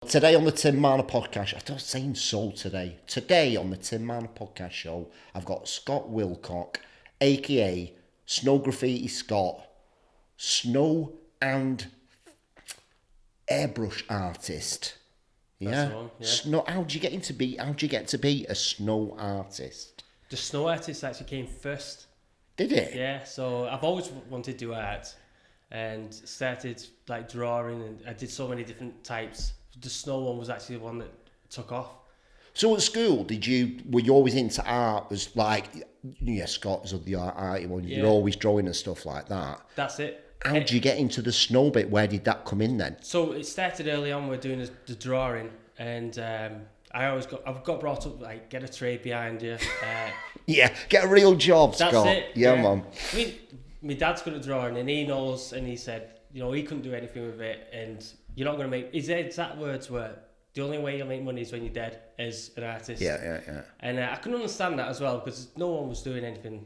Today on the Tim Marner podcast, I was saying so today. Today on the Tim Marner podcast show, I've got Scott Wilcock, aka Snow Graffiti Scott, snow and airbrush artist. Yeah. Snow. How do you get to be a snow artist? The snow artist actually came first. Did it? Yeah. So I've always wanted to do art, and started like drawing, and I did so many different types. The snow one was actually the one that took off. So at school, were you always into art? Was like, yeah, Scott was the art one. You're always drawing and stuff like that. That's it. How did you get into the snow bit? Where did that come in then? So it started early on. We're doing the drawing, and I've got brought up like, get a trade behind you. Yeah, get a real job, that's Scott. It. Yeah, man. I mean, my dad's good at drawing, and he knows. And he said, he couldn't do anything with it, and you're not going to make. His exact words were, "The only way you'll make money is when you're dead as an artist." Yeah. And I couldn't understand that as well because no one was doing anything.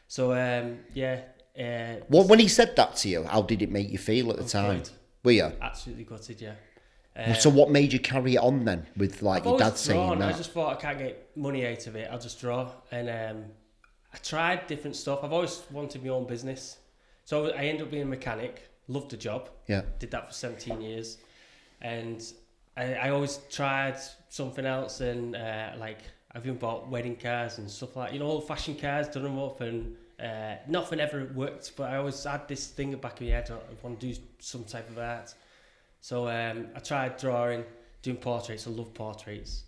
So Well, when he said that to you, how did it make you feel at the time? Gutted. Were you? Absolutely gutted, yeah. So what made you carry it on then with like I've your dad always saying drawn. that? I just thought I can't get money out of it. I'll just draw. And I tried different stuff. I've always wanted my own business. So I ended up being a mechanic. Loved the job. Yeah. Did that for 17 years. And I always tried something else. And like I've even bought wedding cars and stuff like, old fashioned cars, done them up, and nothing ever worked. But I always had this thing in the back of my head. I want to do some type of art. So I tried drawing, doing portraits. I love portraits.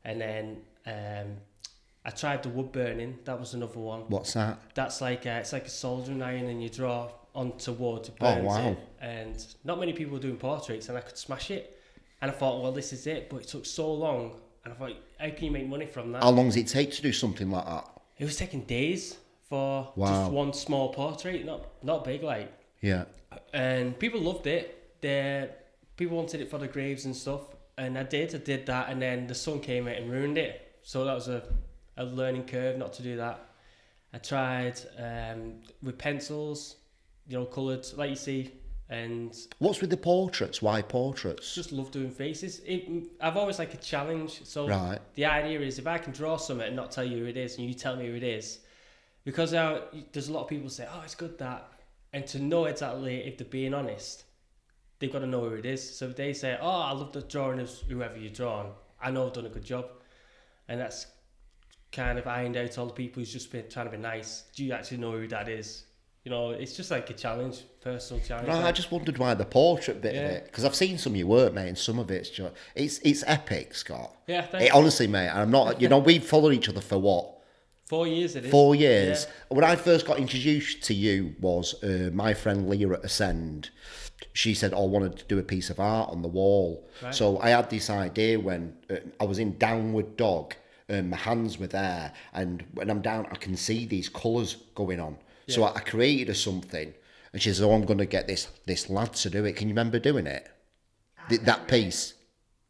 And then I tried the wood burning. That was another one. What's that? That's like it's like a soldering iron, and you draw onto wood, burns it. And not many people were doing portraits, and I could smash it. And I thought, well, this is it. But it took so long, and I thought, how can you make money from that? How long does it take to do something like that? It was taking days for just one small portrait, not big like. Yeah. And people loved it. People wanted it for the graves and stuff, and I did that, and then the sun came out and ruined it. So that was a learning curve not to do that. I tried with pencils, coloured like you see, and what's with the portraits? Why portraits? just love doing faces. I've always like a challenge. So right. The idea is if I can draw something and not tell you who it is, and you tell me who it is, because there's a lot of people say, oh, it's good that, and to know exactly if they're being honest, they've got to know who it is. So if they say, oh, I love the drawing of whoever you've drawn, I know I've done a good job. And that's kind of ironed out all the people who's just been trying to be nice. Do you actually know who that is? It's just like a challenge, personal challenge. No, I just wondered why the portrait bit of it, because I've seen some of your work, mate, and some of it's just, it's epic, Scott. Yeah, thanks. Honestly, mate, I'm not, we've followed each other for what? 4 years it is. 4 years. Yeah. When I first got introduced to you was my friend Leah at Ascend. She said, I wanted to do a piece of art on the wall. Right. So I had this idea when I was in Downward Dog, my hands were there, and when I'm down, I can see these colours going on. Yeah. So I created something, and she said, I'm going to get this lad to do it. Can you remember doing it? That piece?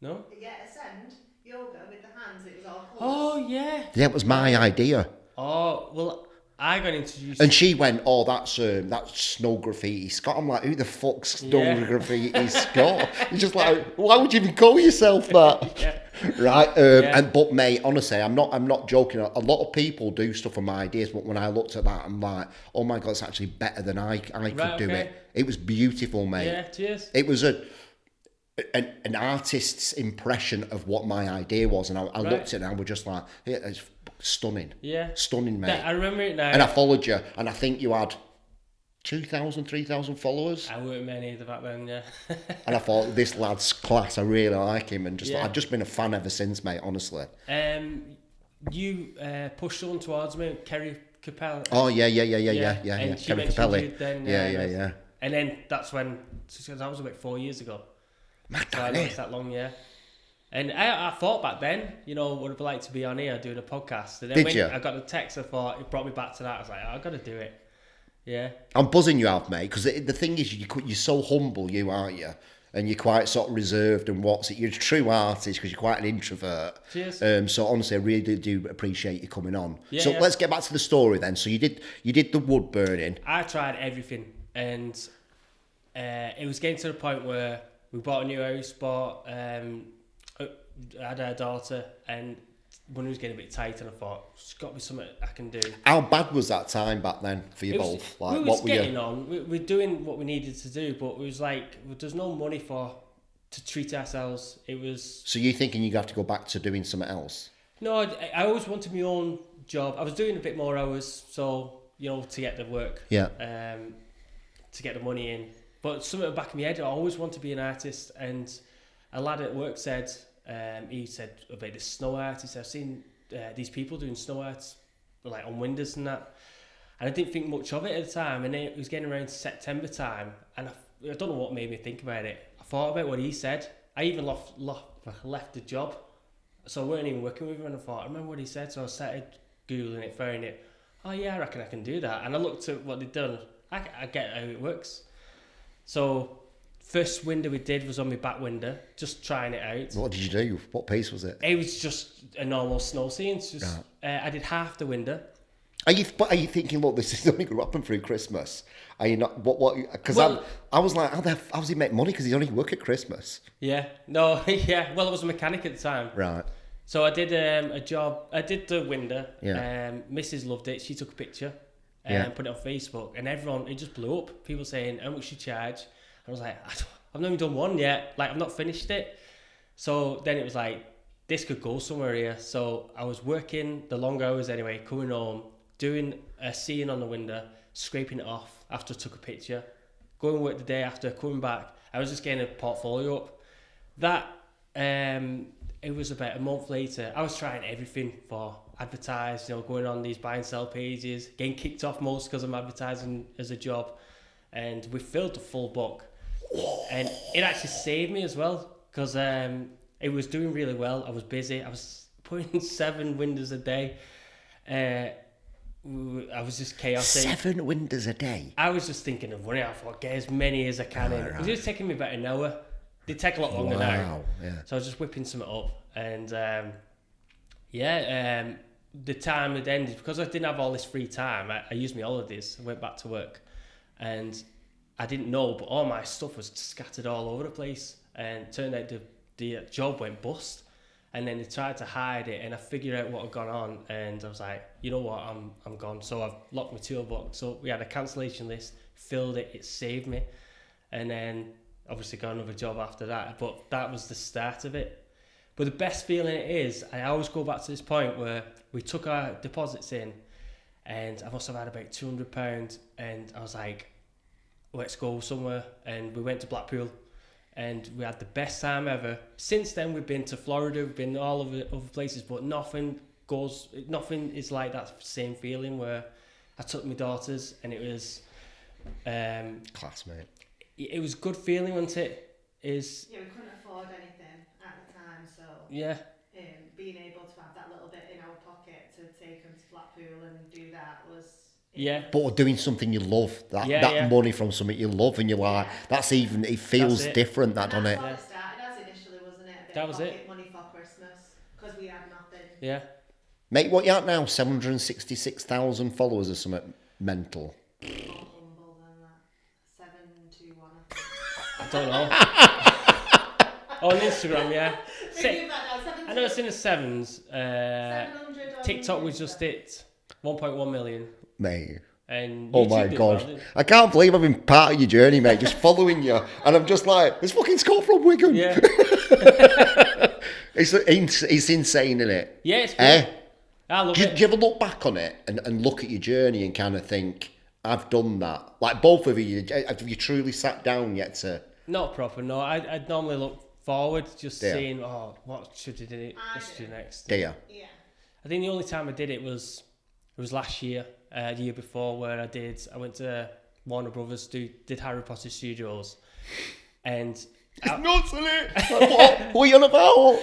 No? Yeah, Ascend, yoga with the hands, it was all colours. Oh, yeah. Yeah, it was my idea. Oh, well, I got introduced. And she went, oh, that's Snow Graffiti Scott. I'm like, who the fuck's Snow Graffiti Scott? You're just like, why would you even call yourself that? Yeah. Right? But mate, honestly, I'm not joking. A lot of people do stuff on my ideas, but when I looked at that, I'm like, oh my God, it's actually better than I could do it. It was beautiful, mate. Yeah, cheers. It was an artist's impression of what my idea was, and I looked at it and I was just like, yeah, it's stunning. Yeah. Stunning, mate. I remember it now. And I followed you, and I think you had 2,000, 3,000 followers. I weren't many either back then, yeah. And I thought, this lad's class, I really like him, and I've just been a fan ever since, mate, honestly. You pushed on towards me, Kerry Capelli. Oh, yeah. And she Kerry mentioned Capelli. you then. Yeah. And then that's when, that was about 4 years ago. Mad, so I know it's that long, yeah. And I thought back then, would have liked to be on here doing a podcast. And then when I got the text, I thought, it brought me back to that. I was like, I've got to do it. Yeah. I'm buzzing you out, mate, because the thing is, you're so humble, you aren't you? And you're quite sort of reserved and you're a true artist because you're quite an introvert. Cheers. So honestly, I really do appreciate you coming on. Yeah, so let's get back to the story then. So you did the wood burning. I tried everything, and it was getting to the point where we bought a new house, I had our daughter, and money was getting a bit tight, and I thought, there's got to be something I can do. How bad was that time back then for you both? Like, we was getting on. We're doing what we needed to do, but it was like there's no money to treat ourselves. It was. So you're thinking you have to go back to doing something else? No, I always wanted my own job. I was doing a bit more hours, so to get the work. Yeah. To get the money in, but something at the back of my head, I always want to be an artist. And a lad at work said. He said about the snow art. He said, I've seen these people doing snow art like on windows and that, and I didn't think much of it at the time. And then it was getting around September time, and I don't know what made me think about it. I thought about what he said. I even left the job, so I weren't even working with him. And I remember what he said, so I started googling it, found it. Oh yeah, I reckon I can do that. And I looked at what they'd done. I get how it works. So. First window we did was on my back window, just trying it out. What did you do? What piece was it? It was just a normal snow scene. I did half the window. Are you thinking, look, this is only going to happen through Christmas? Are you not? What? Because I was like, how does he make money? Because he's only work at Christmas. Yeah. No. Yeah. Well, I was a mechanic at the time. Right. So I did a job. I did the window. Yeah. Mrs. loved it. She took a picture and put it on Facebook, and it just blew up. People saying, how much you charge? I was like, I've not even done one yet. Like, I've not finished it. So then it was like, this could go somewhere here. So I was working the long hours anyway, coming home, doing a scene on the window, scraping it off after I took a picture, going to work the day after, coming back. I was just getting a portfolio up. That, it was about a month later. I was trying everything for advertise, going on these buy and sell pages, getting kicked off most because I'm advertising as a job. And we filled the full book. And it actually saved me as well, because it was doing really well. I was busy. I was putting 7 windows a day. I was just chaotic. 7 windows a day? I was just thinking of money. I thought, get as many as I can in. It was just taking me about an hour. They take a lot longer now. Yeah. So I was just whipping something up. And the time had ended. Because I didn't have all this free time, I used my holidays. I went back to work. And I didn't know, but all my stuff was scattered all over the place, and it turned out the job went bust. And then they tried to hide it, and I figured out what had gone on, and I was like, you know what, I'm gone. So I've locked my toolbox. So we had a cancellation list, filled it, it saved me, and then obviously got another job after that. But that was the start of it. But the best feeling it is, I always go back to this point where we took our deposits in, and I must have had about £200, and I was like, let's go somewhere. And we went to Blackpool, and we had the best time ever. Since then, we've been to Florida, we've been all over other places, but nothing is like that same feeling where I took my daughters, and it was class, mate. It was a good feeling, wasn't it? Yeah, we couldn't afford anything at the time, so yeah. Being able to have that little bit in our pocket to take them to Blackpool and do that was. Yeah. But doing something you love, that money from something you love, and you're like, it feels different, that, doesn't it? That's what it started as initially, wasn't it? A bit that of was pocket it. money for Christmas, because we had nothing. Yeah. Mate, what you at now? 766,000 followers or something mental? More humble than that. 721, I think. I don't know. On Instagram, yeah. I know it's in the 7s. 700 TikTok was just it. 1.1 million. Mate. And oh my God. I can't believe I've been part of your journey, mate, just following you. And I'm just like, there's fucking Scott from Wigan. Yeah. It's insane, isn't it? Yeah, it's good. I love it. Do you ever look back on it and look at your journey and kind of think, I've done that? Like, both of you, have you truly sat down yet to... Not proper, no. I'd normally look forward, just seeing, what should I do next? Do you? Yeah. I think the only time I did it was last year, the year before, where I went to Warner Brothers, did Harry Potter Studios, and... It's nuts, isn't it? Like, what are you on about?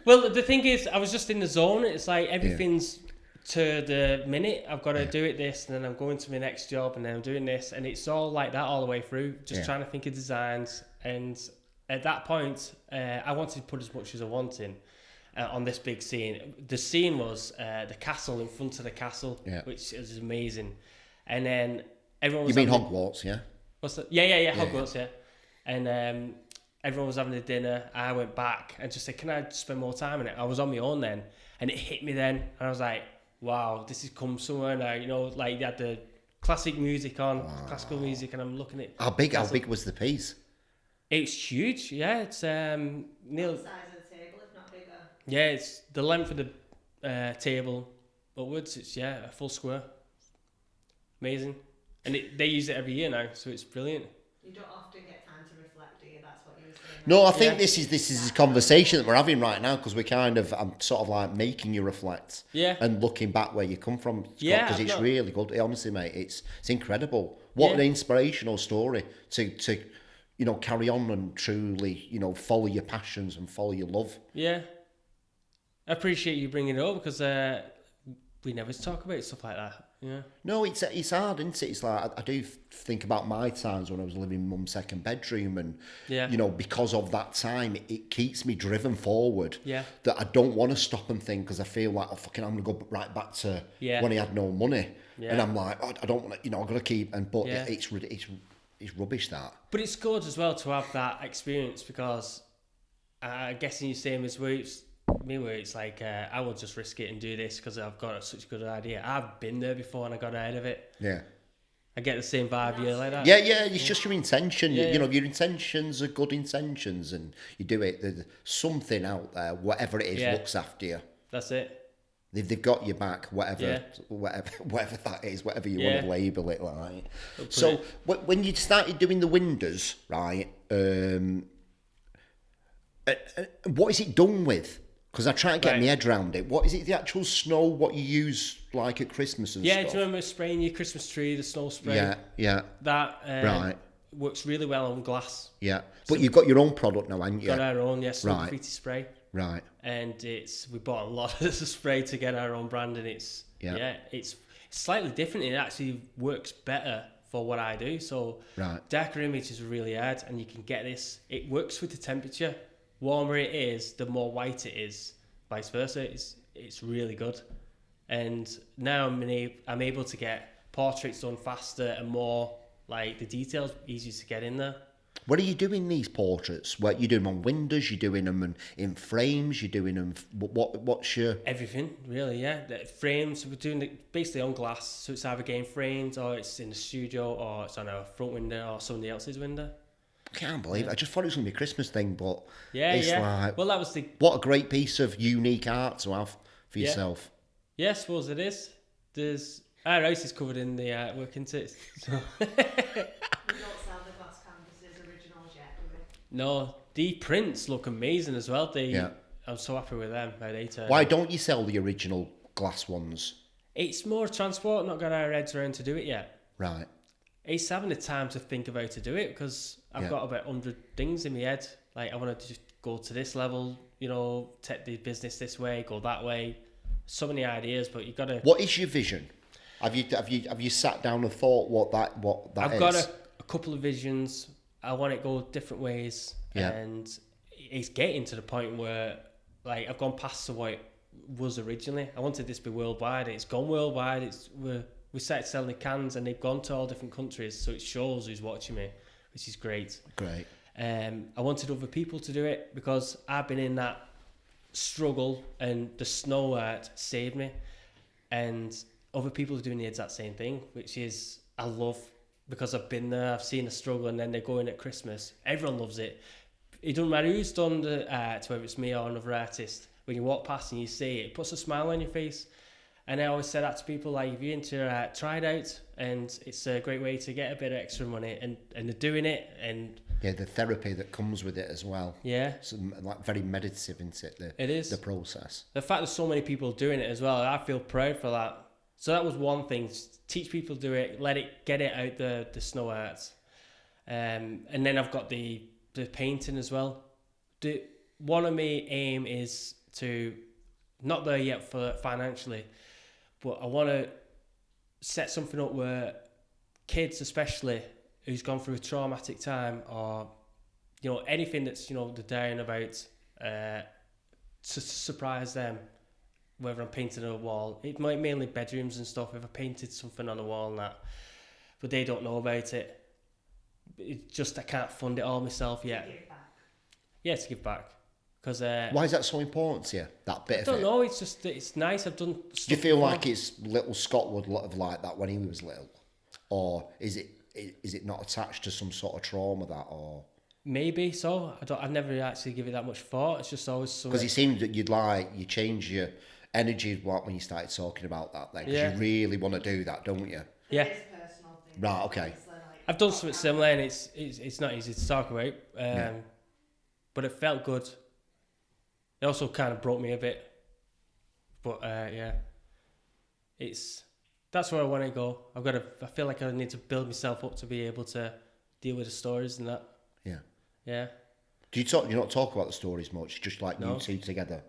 Well, the thing is, I was just in the zone. It's like everything's to the minute. I've got to do it this, and then I'm going to my next job, and then I'm doing this, and it's all like that all the way through. Just trying to think of designs, and at that point, I wanted to put as much as I wanted on this big scene. The scene was the castle, in front of the castle, which is amazing. And then everyone was... You mean Hogwarts, yeah? What's that? Yeah, Hogwarts, yeah. And everyone was having a dinner. I went back and just said, can I spend more time in it? I was on my own then, and it hit me then, and I was like, wow, this has come somewhere now. You know, like they had the classic music on, classical music, and I'm looking at How big was the piece? It's huge, yeah. It's nearly The size of the table, if not bigger. yeah. It's the length of the table upwards. It's a full square. Amazing, and they use it every year now, so it's brilliant. You don't often get time to reflect, do you? That's what you were saying. No, I think this is a conversation that we're having right now, because I'm sort of like making you reflect, and looking back where you come from, because it's really good. Honestly, mate, it's incredible. What an inspirational story to carry on and truly follow your passions and follow your love. Yeah, I appreciate you bringing it up, because we never talk about stuff like that. Yeah. No, it's hard, isn't it? It's like I do think about my times when I was living in mum's second bedroom, and because of that time, it keeps me driven forward. Yeah. That I don't want to stop and think, because I feel like I'm gonna go right back to when I had no money, and I'm like, I don't want to, I've got to keep. It's rubbish that. But it's good as well to have that experience, because I'm guessing you're saying as where it's like I will just risk it and do this because I've got such a good idea. I've been there before and I got ahead of it. Yeah. I get the same vibe you like that. Yeah, it's just your intention. Your intentions are good intentions, and you do it. There's something out there, whatever it is, looks after you. That's it. They've got your back, whatever that is, whatever you want to label it like. So when you started doing the windows, right? What is it done with? Because I try to get my head around it. What is it? The actual snow? What you use like at Christmas and stuff? Yeah, do you remember spraying your Christmas tree, the snow spray? Yeah. That works really well on glass. Yeah, but you've got your own product now, haven't you? Got our own, Snow Graffiti spray. Right. And we bought a lot of the spray to get our own brand, and it's slightly different. It actually works better for what I do. So darker images are really hard, and you can get this. It works with the temperature. Warmer it is, the more white it is. Vice versa, it's really good. And now I'm able to get portraits done faster and more, like the details easier to get in there. What are you doing these portraits? What you doing them on windows? You doing them in frames? You doing them? What's your everything really? Yeah, the frames. We're doing it basically on glass, so it's either getting framed or it's in the studio or it's on our front window or somebody else's window. I can't believe it. I just thought it was going to be a Christmas thing, but like, well, that was what a great piece of unique art to have for yourself. Yeah, I suppose it is. There's our house is covered in the artwork, isn't it? So. We don't sell the glass canvases originals yet, do we? No, the prints look amazing as well. I'm so happy with them. How they turn. Why don't you sell the original glass ones? It's more transport. Not got our heads around to do it yet. Right. It's having the time to think of how to do it, because I've got about 100 things in my head. Like, I want to just go to this level, take the business this way, go that way. So many ideas, but you've got to. What is your vision? Have you sat down and thought what that I've is? I've got a couple of visions. I want it to go different ways, and it's getting to the point where, like, I've gone past to what it was originally. I wanted this to be worldwide. It's gone worldwide. We started selling cans, and they've gone to all different countries, so it shows who's watching me, which is great. Great. I wanted other people to do it, because I've been in that struggle, and the snow art saved me. And other people are doing the exact same thing, which is I love, because I've been there, I've seen the struggle, and then they're going at Christmas. Everyone loves it. It doesn't matter who's done the art, whether it's me or another artist. When you walk past and you see it, it puts a smile on your face. And I always say that to people, like, if you're into try it out, and it's a great way to get a bit of extra money, and they're doing it, and the therapy that comes with it as well. Yeah, it's like very meditative, isn't it? It is the process. The fact that so many people are doing it as well, I feel proud for that. So that was one thing: teach people to do it, get it out the snow arts, and then I've got the painting as well. One of my aim is to, not there yet for financially, but I want to set something up where kids, especially who's gone through a traumatic time, or anything that's they're dying about, to surprise them. Whether I'm painting on a wall, it might mainly bedrooms and stuff. If I painted something on a wall and that, but they don't know about it. It's just I can't fund it all myself yet. to give back. Because why is that so important to you? That bit I of don't it. know. It's just it's nice. I've done. Do you feel like it's little Scott would have like that when he was little, or is it not attached to some sort of trauma that or? Maybe so. I've never actually given it that much thought. It's just always something. Because it seemed that you change your energy when you started talking about that. Then, because you really want to do that, don't you? Yeah. It's a personal thing. Right. Okay. I've done something similar, and it's not easy to talk about. But it felt good. It also kind of broke me a bit. But that's where I want to go. I feel like I need to build myself up to be able to deal with the stories and that. Yeah. Yeah. Do you not talk about the stories much? Just like you two together.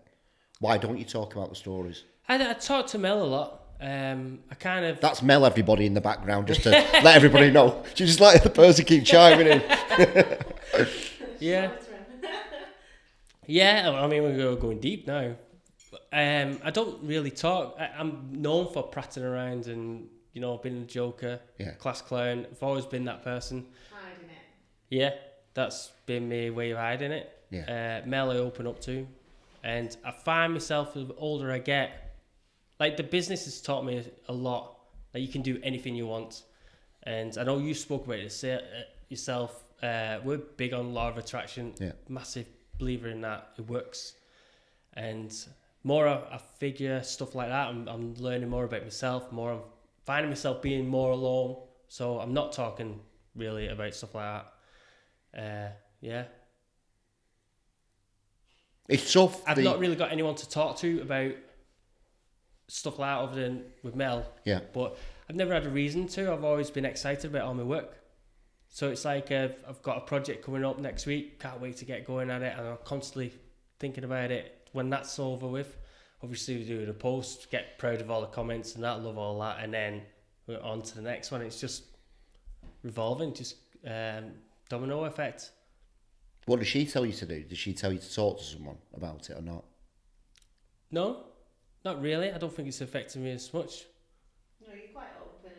Why don't you talk about the stories? I talk to Mel a lot. I kind of. That's Mel, everybody in the background, just to let everybody know. She's just like the person keep chiming in. Yeah. Yeah, I mean, we're going deep now. I don't really talk. I'm known for prattling around and, being a joker, class clown. I've always been that person. Hiding it. Yeah, that's been my way of hiding it. Yeah. Mel I open up to. And I find myself, the older I get, like the business has taught me a lot. Like you can do anything you want. And I know you spoke about it yourself. We're big on law of attraction. Yeah. Massive believer in that. It works. And more I figure stuff like that. I'm learning more about myself. I'm finding myself being more alone. So I'm not talking really about stuff like that. Yeah. It's tough. I've not really got anyone to talk to about stuff like that other than with Mel. Yeah. But I've never had a reason to. I've always been excited about all my work. So it's like I've got a project coming up next week. Can't wait to get going at it. And I'm constantly thinking about it. When that's over with, obviously we do the post, get proud of all the comments and that, love all that. And then we're on to the next one. It's just revolving, just domino effect. What did she tell you to do? Did she tell you to talk to someone about it or not? No, not really. I don't think it's affecting me as much. No, you're quite open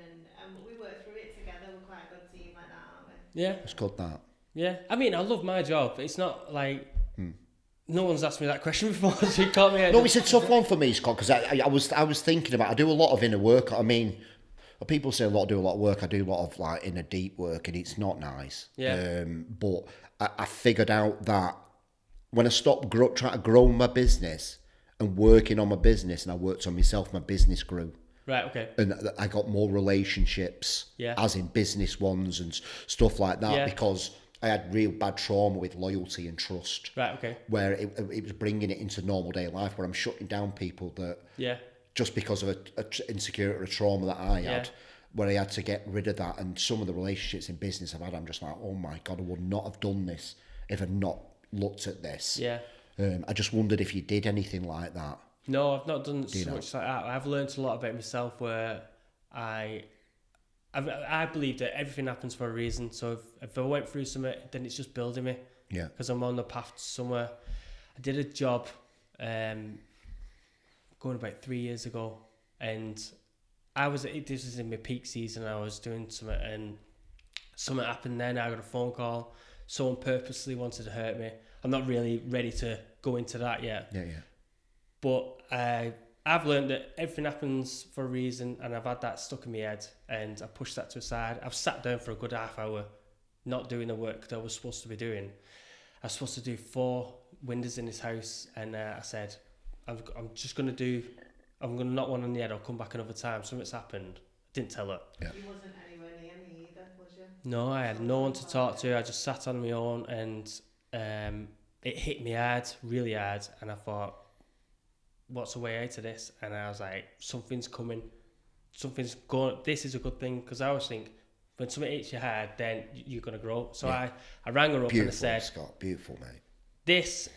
and we work through it together. We're quite a good team like that, aren't we? Yeah. It's called that. Yeah. I mean, I love my job. It's not like... No one's asked me that question before, so you caught me out. No, it's a tough one for me, Scott, because I was thinking about, I do a lot of inner work. I mean, people say do a lot of work. I do a lot of like inner deep work, and it's not nice. Yeah. But I figured out that when I stopped trying to grow my business and working on my business, and I worked on myself, my business grew. Right, okay. And I got more relationships, as in business ones and stuff like that, because I had real bad trauma with loyalty and trust. Right, okay. Where it was bringing it into normal day life, where I'm shutting down people that just because of a insecurity or a trauma that I had, where I had to get rid of that. And some of the relationships in business I've had, I'm just like, oh my God, I would not have done this if I'd not looked at this. Yeah. I just wondered if you did anything like that. No, I've not done so much like that. I've learned a lot about myself where I believe that everything happens for a reason. So if I went through something, then it's just building me. Yeah. Because I'm on the path to somewhere. I did a job going about 3 years ago, and this was in my peak season. I was doing something, and something happened. Then I got a phone call. Someone purposely wanted to hurt me. I'm not really ready to go into that yet. Yeah. But I've learned that everything happens for a reason, and I've had that stuck in my head, and I pushed that to a side. I've sat down for a good half hour, not doing the work that I was supposed to be doing. I was supposed to do 4 windows in this house, and I said, I'm going to knock one on the head. I'll come back another time. Something's happened. I didn't tell her. Yeah. You wasn't anywhere near me either, was you? No, I had no one to talk to. I just sat on my own, and it hit me hard, really hard, and I thought, what's the way out of this? And I was like, something's coming, something's going. This is a good thing, because I always think when something hits you hard, then you're going to grow. So I rang her up and I said, Scott, beautiful, mate.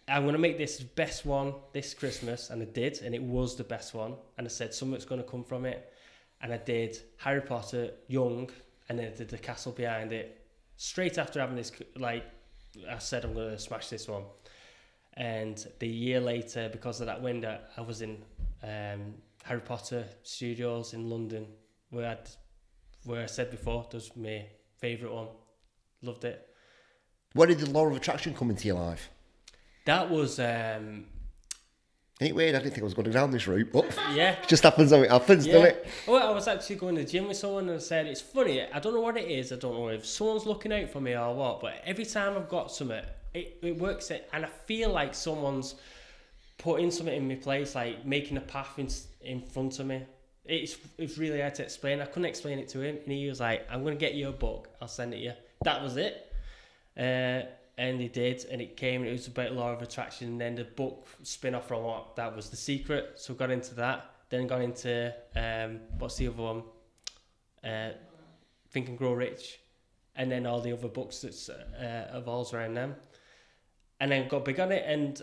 I'm going to make this best one this Christmas. And I did, and it was the best one. And I said, something's going to come from it. And I did Harry Potter, Young, and then I did the castle behind it. Straight after having this, I said, I'm going to smash this one. And the year later, because of that window, I was in Harry Potter studios in London, where I said before, that was my favourite one. Loved it. Where did the law of attraction come into your life? That was Ain't it weird? I didn't think I was going down this route, but yeah. it just happens how it happens, doesn't it? Well, I was actually going to the gym with someone and I said, it's funny, I don't know what it is, I don't know if someone's looking out for me or what, but every time I've got something, it works, and I feel like someone's putting something in my place, like making a path in front of me. It's really hard to explain. I couldn't explain it to him, and he was like, I'm going to get you a book, I'll send it you. That was it. And he did, and it came, and it was about law of attraction, and then the book spin-off from what that was The Secret, so got into that, then got into what's the other one, Think and Grow Rich, and then all the other books that evolves around them, and then got big on it. And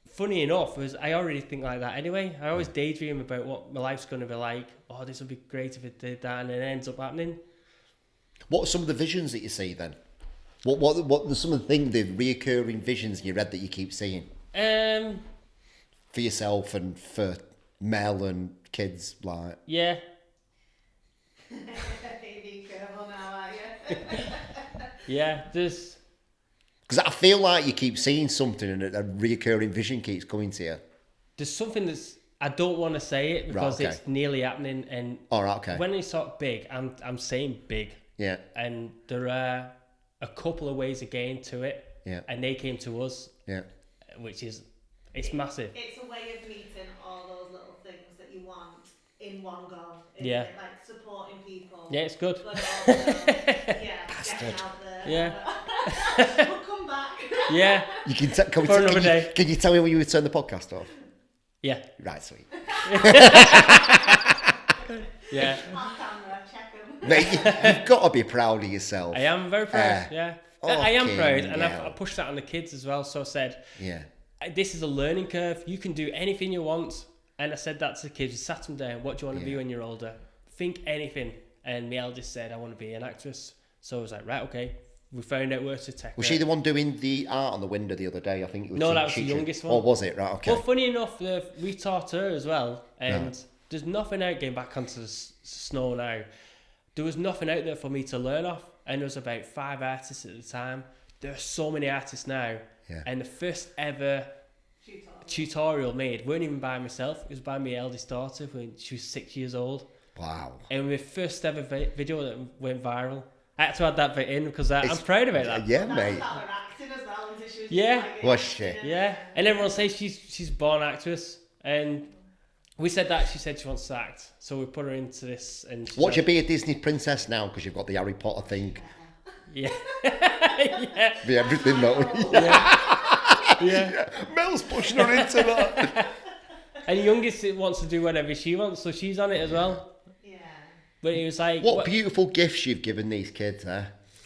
funny enough, I already think like that anyway. I always daydream about what my life's going to be like. Oh, this would be great if it did that, and it ends up happening. What are some of the visions that you see then? What are some of the things, the reoccurring visions in your head that you keep seeing? For yourself and for Mel and kids, like. Yeah. Be careful now, are you? Yeah, there's. Because I feel like you keep seeing something and a reoccurring vision keeps coming to you. There's something that's. I don't want to say it because right, okay. it's nearly happening, and okay. when it's talk big, I'm saying big. Yeah. And there are a couple of ways of getting to it. Yeah. And they came to us. Yeah. Which is, it's massive. It's a way of meeting all those little things that you want in one go. Yeah. It? Like supporting people. Yeah, it's good. But also, getting out there. Yeah. We'll come back. Yeah. You can can you tell me when you would turn the podcast off? Yeah. Right, sweet. Yeah. Off camera, check them. Mate, you've got to be proud of yourself. I am very proud, yeah. I am proud, and yeah. I pushed that on the kids as well. So I said, yeah, this is a learning curve. You can do anything you want. And I said that to the kids. We sat them down. What do you want to be when you're older? Think anything. And my eldest said, I want to be an actress. So I was like, right, okay. We found out where to take Was she the one doing the art on the window the other day? I think it was. No, that was the youngest one. Oh, was it? Right, okay. Well, funny enough, we taught her as well. And there's nothing out getting back onto the snow now. There was nothing out there for me to learn off. And there was about 5 artists at the time. There are so many artists now. Yeah. And the first ever tutorial made weren't even by myself. It was by my eldest daughter when she was 6 years old. Wow. And my first ever video that went viral. I had to add that bit in because I'm proud about that. Yeah, mate. Her acting as well, and she was Yeah. Was she? Yeah. And everyone says she's born actress. And we said that she said she wants to act. So we put her into this. And Watch you be a Disney princess now because you've got the Harry Potter thing. Yeah. Yeah. Be everything though. Yeah. Mel's pushing her into that. And the youngest wants to do whatever she wants, so she's on it as well. Yeah. But it was like... What beautiful gifts you've given these kids, eh?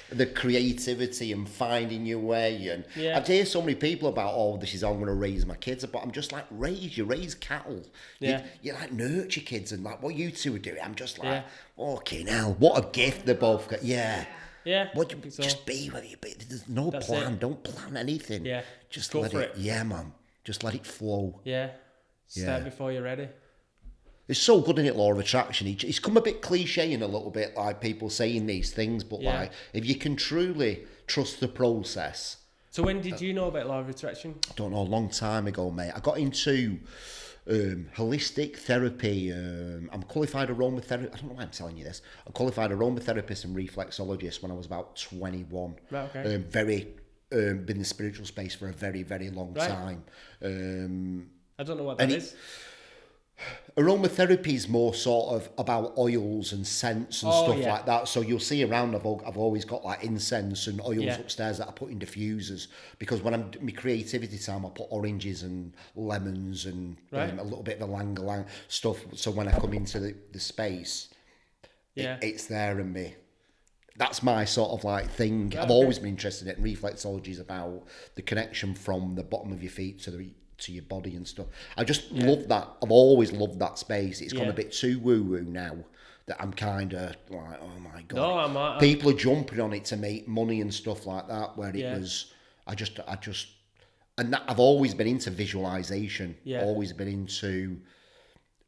The creativity and finding your way. And Yeah. I hear so many people about, oh, this is how I'm going to raise my kids. But I'm just like, raise cattle. Yeah. You like nurture kids and like what you two are doing. I'm just like, Yeah. fucking hell, what a gift they both got. Yeah. Yeah. Just be where you be. There's no That's plan. it. Don't plan anything. Yeah. Just Go let for it. it. Yeah, man. Just let it flow. Yeah. Start Yeah. before you're ready. It's so good in it, law of attraction. It's come a bit cliche in a little bit, like people saying these things, but Yeah. like if you can truly trust the process. So when did you know about law of attraction? I don't know, a long time ago, mate. I got into holistic therapy. I'm qualified aromatherapist. I don't know why I'm telling you this. I'm qualified aromatherapist and reflexologist when I was about 21. Right, okay. Been in the spiritual space for a very, very long time. I don't know what that is. Aromatherapy is more sort of about oils and scents and stuff like that. So you'll see around, I've always got like incense and oils upstairs that I put in diffusers, because when I'm my creativity time, I put oranges and lemons and a little bit of ylang-ylang stuff. So when I come into the space, it's there in me. That's my sort of like thing. I've always been interested in it. Reflexology is about the connection from the bottom of your feet to your body and stuff. I just love that. I've always loved that space. It's gone a bit too woo-woo now that I'm kind of like, oh my God. No, I'm people are jumping on it to make money and stuff like that, where it was, I just, and that I've always been into visualization. Yeah. Always been into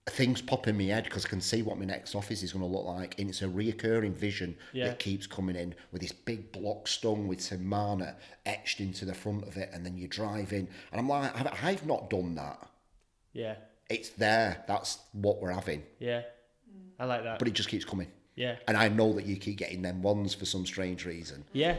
things pop in my head because I can see what my next office is going to look like, and it's a reoccurring vision that keeps coming in with this big block stone with Tim Marner etched into the front of it, and then you drive in, and I'm like, I've not done that. Yeah. It's there. That's what we're having. Yeah. I like that. But it just keeps coming. Yeah. And I know that you keep getting them ones for some strange reason. Yeah.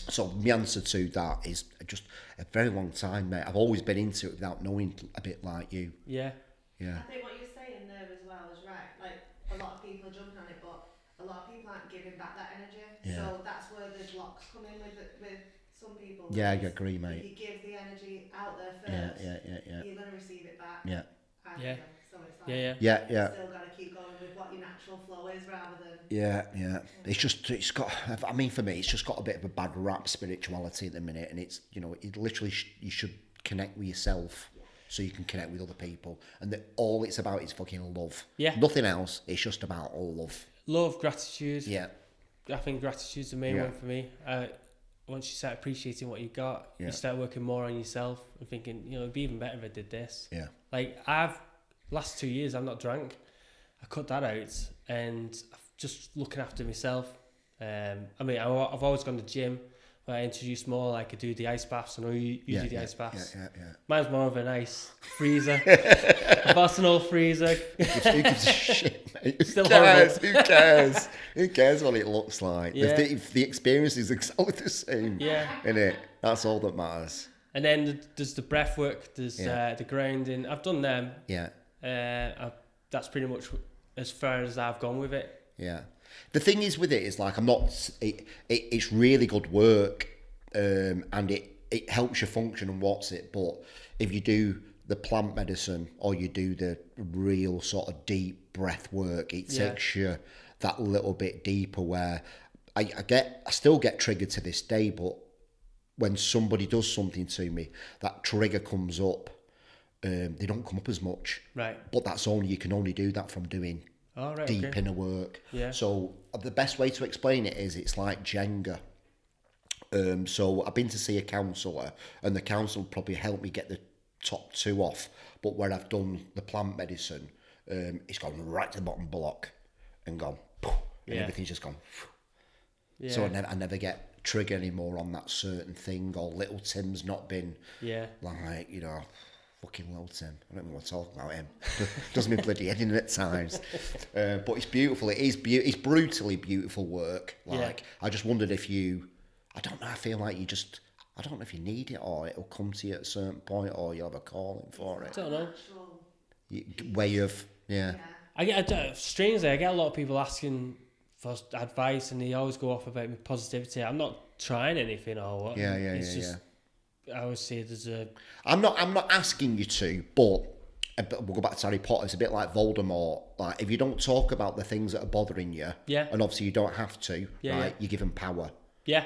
So my answer to that is just a very long time, mate. I've always been into it without knowing a bit like you. Yeah. Yeah. I think what you're saying there as well is right. Like, a lot of people are jumping on it, but a lot of people aren't giving back that energy. Yeah. So that's where the blocks come in with some people. Yeah, I agree, mate. If you give the energy out there first, Yeah. you're going to receive it back. Yeah. I Yeah. feel. So it's like, Yeah. Yeah. you still got to keep going with what your natural flow is rather than... Yeah. It's got, I mean, for me, it's just got a bit of a bad rap, spirituality at the minute, and it's, you know, it literally, you should connect with yourself so you can connect with other people, and that all it's about is fucking love. Yeah. Nothing else. It's just about love. Love, gratitude. Yeah. I think gratitude's the main one for me. Once you start appreciating what you got, you start working more on yourself and thinking, you know, it'd be even better if I did this. Yeah. Like, last 2 years, I've not drank. I cut that out, and I'm just looking after myself. I mean, I've always gone to the gym. But I introduced more, like I do the ice baths. I know you do the ice baths. Yeah. Mine's more of an ice freezer. A Boston freezer. Who gives a shit, mate? Still Who cares? Who cares what it looks like? Yeah. If the experience is exactly the same, Yeah. innit? That's all that matters. And then there's the breath work, there's the grounding. I've done them. Yeah. That's pretty much as far as I've gone with it. Yeah. The thing is with it is like, I'm not, it's really good work, and it helps you function and what's it, but if you do the plant medicine or you do the real sort of deep breath work, it takes you that little bit deeper where I still get triggered to this day, but when somebody does something to me, that trigger comes up, they don't come up as much. Right. But you can only do that from doing deep inner work. Yeah. So the best way to explain it is it's like Jenga. So I've been to see a counsellor, and the counsellor probably helped me get the top 2 off. But where I've done the plant medicine, it's gone right to the bottom block and gone, poof, and everything's just gone. Poof. Yeah. So I never get triggered anymore on that certain thing, or little Tim's not been like, you know, fucking little Tim. I don't know what to talk about him. Does me bloody head in at times. But it's beautiful. It's brutally beautiful work. Like, I just wondered if I don't know, I feel like I don't know if you need it or it'll come to you at a certain point or you'll have a calling for it. I don't know. Way of, Strangely, I get a lot of people asking for advice, and they always go off about my positivity. I'm not trying anything or what. I always say I'm not asking you to, but we'll go back to Harry Potter. It's a bit like Voldemort. Like, if you don't talk about the things that are bothering you, and obviously you don't have to, right? You give them power. Yeah.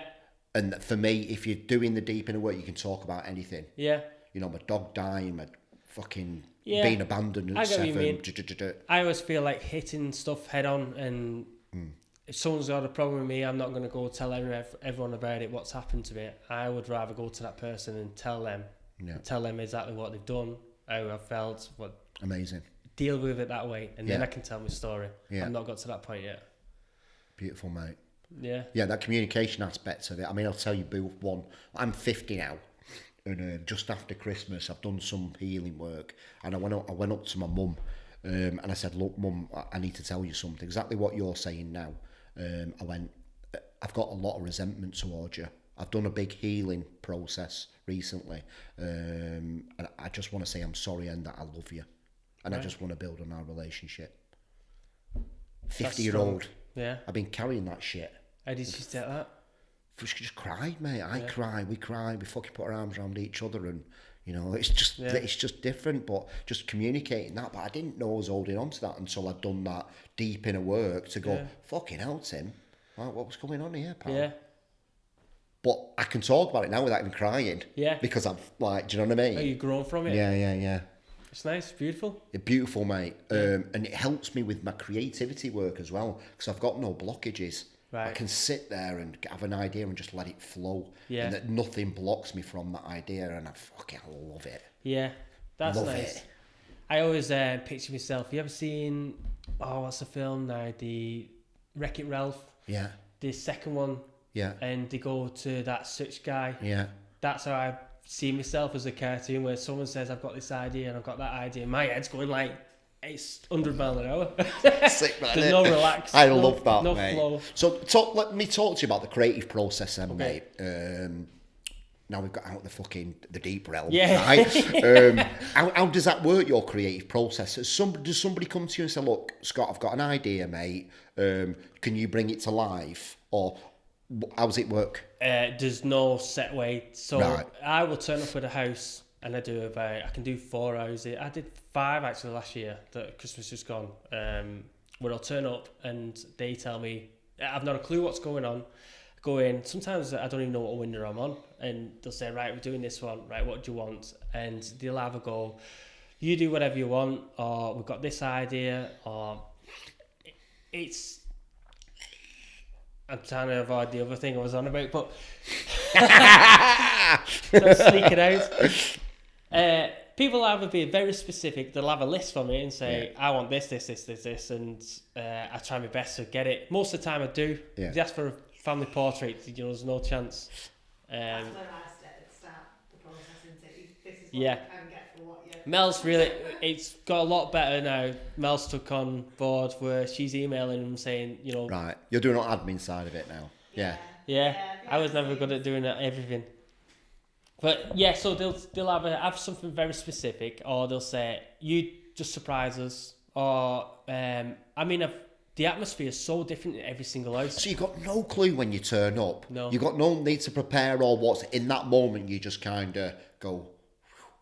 And for me, if you're doing the deep inner work, you can talk about anything. Yeah. You know, my dog dying, my fucking being abandoned at 7. I always feel like hitting stuff head on, and if someone's got a problem with me, I'm not going to go tell everyone about it, what's happened to me. I would rather go to that person and tell them exactly what they've done, how I felt, amazing. Deal with it that way, and then I can tell my story. I've not got to that point yet. Beautiful, mate. Yeah. Yeah, that communication aspect of it. I mean, I'll tell you one. I'm 50 now, and just after Christmas, I've done some healing work, and I went up to my mum, and I said, "Look, Mum, I need to tell you something. Exactly what you're saying now." I went, "I've got a lot of resentment towards you. I've done a big healing process recently, and I just want to say I'm sorry and that I love you, and I just want to build on our relationship." 50-year-old. Yeah. I've been carrying that shit. How did she take that? She just cried, mate. I cry, we cry, we fucking put our arms around each other, and you know, it's just different. But just communicating that. But I didn't know I was holding on to that until I'd done that deep inner work to go, fucking hell, Tim, what was going on here, pal? Yeah. But I can talk about it now without even crying. Yeah. Because I'm like, do you know what I mean? Oh, you've grown from it. Yeah. It's nice, beautiful. Beautiful, mate. And it helps me with my creativity work as well, because I've got no blockages. Right. I can sit there and have an idea and just let it flow. Yeah. And that nothing blocks me from that idea, and I fucking love it. Yeah, that's nice. I always picture myself. You ever seen, what's the film now? The Wreck-It Ralph. Yeah. The second one. Yeah. And they go to that such guy. Yeah. That's how I see myself as a cartoon, where someone says, I've got this idea and I've got that idea. My head's going like, it's 100 miles an hour. Sick, man. There's no relax. I love that, no mate. flow. So let me talk to you about the creative process then, Okay. mate. Now we've got out the deep realm, Yeah. right? How does that work, your creative process? Does somebody come to you and say, look, Scott, I've got an idea, mate. Can you bring it to life? Or how does it work? There's no set way. So Right. I will turn up at a house and I can do 4 hours. I did 5 actually last year, that Christmas just gone. Where I'll turn up and they tell me, I've not a clue what's going on. Go in, sometimes I don't even know what window I'm on, and they'll say, right, we're doing this one, right, what do you want? And they'll either go, you do whatever you want, or we've got this idea, or it's... I'm trying to avoid the other thing I was on about, but so sneak it out. People either be very specific, they'll have a list for me and say, I want this, and I try my best to get it. Most of the time I do. Yeah. If they ask for a family portrait, there's no chance. That's where I start the process into this is what Yeah. you can get for what you... Mel's really, it's got a lot better now. Mel's took on board where she's emailing them saying, Right. You're doing the admin side of it now. Yeah. Yeah, I was never good at doing everything. But yeah, so they'll have something very specific, or they'll say, you just surprise us, or the atmosphere is so different in every single house. So you've got no clue when you turn up. No. You've got no need to prepare or what's in that moment. You just kind of go.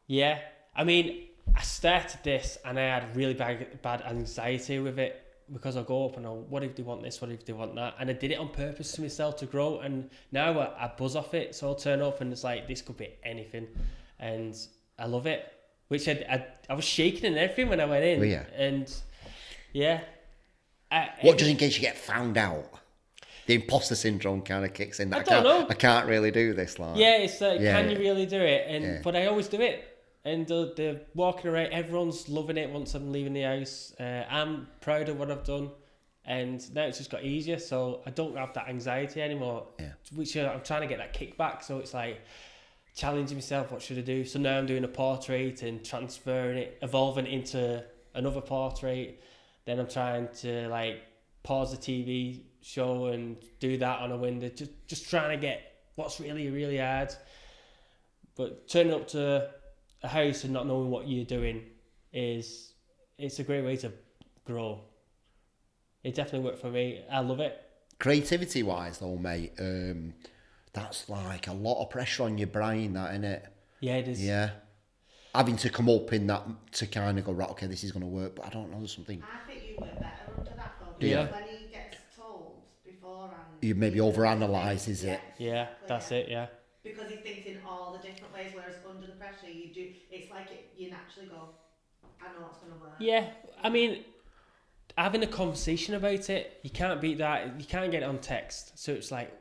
Yeah, I started this and I had really bad anxiety with it, because I go up and what if they want this, what if they want that, and I did it on purpose to myself to grow, and now I buzz off it. So I'll turn up and it's like, this could be anything, and I love it. Which I was shaking and everything when I went in. Oh, yeah. And yeah. What, just in case you get found out? The imposter syndrome kind of kicks in. I don't know. I can't really do this, like. Yeah, it's like, Yeah. can you really do it? And but I always do it. And they're walking around, everyone's loving it once I'm leaving the house. I'm proud of what I've done, and now it's just got easier, so I don't have that anxiety anymore. Yeah. Which I'm trying to get that kickback, so it's like challenging myself, what should I do? So now I'm doing a portrait and transferring it, evolving into another portrait. Then I'm trying to like pause the TV show and do that on a window, just trying to get what's really, really hard. But turning up to a house and not knowing what you're doing it's a great way to grow. It definitely worked for me. I love it. Creativity wise though, mate, that's like a lot of pressure on your brain, that, isn't it? Yeah, it is. Yeah. Having to come up in that to kind of go, right, okay, this is going to work, but I don't know, there's something. I think you work better under that though, Yeah. because when he gets told beforehand... You maybe overanalyse, is it? Yeah, that's it, yeah. Because he thinks in all the different ways, whereas under the pressure you do, it's like you naturally go, I know what's going to work. Yeah, having a conversation about it, you can't beat that. You can't get it on text. So it's like,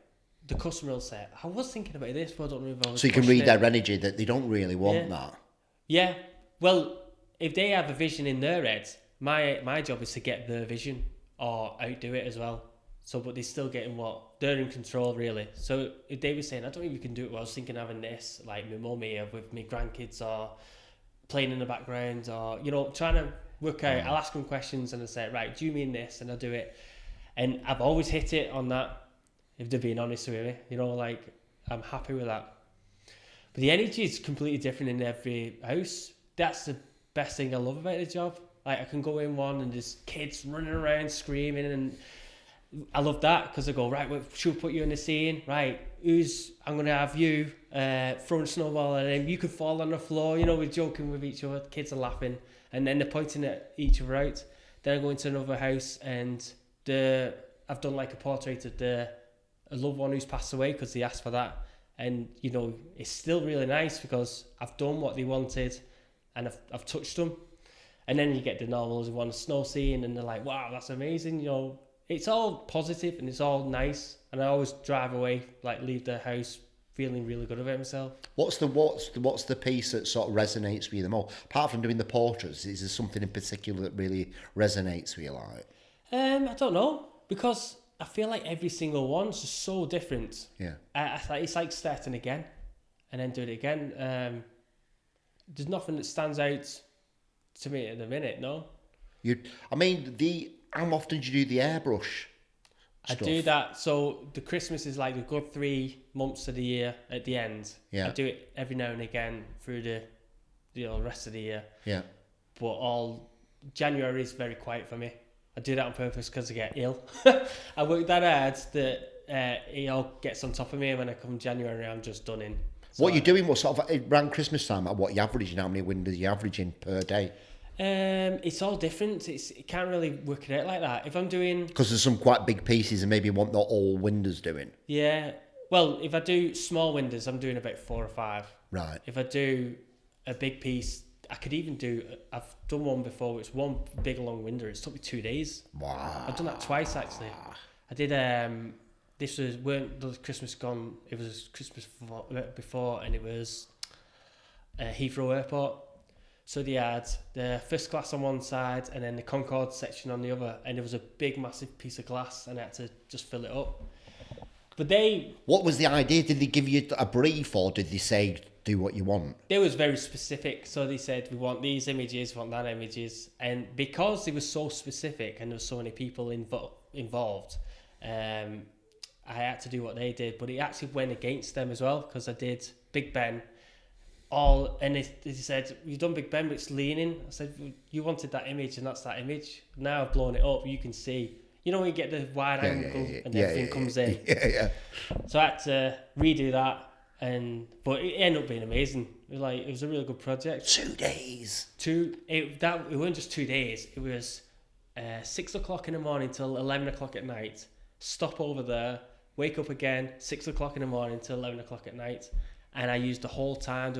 the customer will say, I was thinking about this, but I don't know if I was So you can pushing read it. their energy that they don't really want Yeah. that. Yeah, well, if they have a vision in their head, my job is to get their vision or outdo it as well. So, but they're still getting what? They're in control, really. So if they were saying, I don't know if you can do it, well, I was thinking of having this, like my mum here with my grandkids, or playing in the background, or, trying to work out. I'll ask them questions and I say, right, do you mean this? And I'll do it. And I've always hit it on that, if they're being honest with me. I'm happy with that. But the energy is completely different in every house. That's the best thing I love about the job. Like, I can go in one and there's kids running around screaming, and I love that, because I go, right, well, should we put you in the scene? Right, I'm going to have you throwing a snowball, and then you could fall on the floor. We're joking with each other. Kids are laughing, and then they're pointing at each other out. Then I go into another house, and I've done like a portrait of a loved one who's passed away, because they asked for that. And, it's still really nice because I've done what they wanted and I've touched them. And then you get the normals who want a snow scene and they're like, wow, that's amazing. It's all positive and it's all nice. And I always drive away, like leave the house feeling really good about myself. What's the piece that sort of resonates with you the most? Apart from doing the portraits, is there something in particular that really resonates with you? Like, I don't know, because I feel like every single one's just so different. Yeah. It's like starting again, and then doing it again. There's nothing that stands out to me at the minute. No. How often do you do the airbrush I stuff? do that. So the Christmas is like a good 3 months of the year at the end. Yeah. I do it every now and again through the rest of the year. Yeah. But all January is very quiet for me. I do that on purpose because I get ill. I work that hard that it all gets on top of me, and when I come January, I'm just done in. So What are you doing? What sort of around Christmas time? What are you averaging? How many windows are you averaging per day? It's all different. You can't really work it out like that. If I'm doing, Because there's some quite big pieces, and maybe you want not all windows doing. yeah, well, if I do small windows, I'm doing about 4 or 5. Right. If I do a big piece, I could even do. I've done one before. It's one big long window. It took me 2 days. Wow. I've done that twice actually. I did. This weren't the Christmas gone. It was Christmas before, and it was Heathrow Airport. So they had the first class on one side and then the Concorde section on the other, and there was a big massive piece of glass and I had to just fill it up. But What was the idea? Did they give you a brief, or did they say do what you want? they was very specific. So they said we want these images, we want that images, and because they were so specific and there was so many people involved, I had to do what they did. But it actually went against them as well, because I did Big Ben. And they said, you've done Big Ben, but it's leaning. I said, well, you wanted that image, and that's that image. Now I've blown it up. You can see, when you get the wide angle and everything comes in. Yeah. So I had to redo that, but it ended up being amazing. It was a really good project. 2 days. It wasn't just 2 days. It was 6 o'clock in the morning till 11 o'clock at night. Stop over there, wake up again, 6 o'clock in the morning till 11 o'clock at night. And I used the whole time.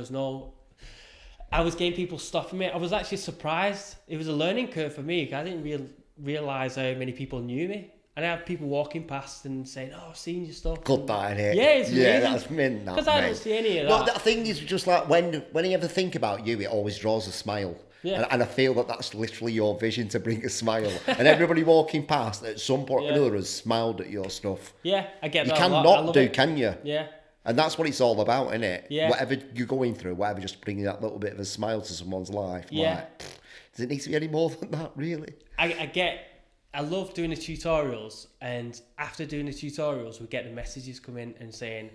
I was getting people stopping me. I was actually surprised. It was a learning curve for me. I didn't realise how many people knew me. And I had people walking past and saying, "Oh, I've seen your stuff." Good that, innit? Yeah, it's amazing. Yeah, that's mint. Because I don't see any of that. Well, that thing is just like when I ever think about you, it always draws a smile. Yeah. And I feel that's literally your vision, to bring a smile. And everybody walking past at some point or another has smiled at your stuff. Yeah, I get You that a lot. I cannot love do, it. can you? Yeah. And that's what it's all about, isn't it? Yeah. Whatever you're going through, whatever, just bringing that little bit of a smile to someone's life. Yeah. Like, does it need to be any more than that, really? I love doing the tutorials, and after doing the tutorials, we get the messages come in and saying,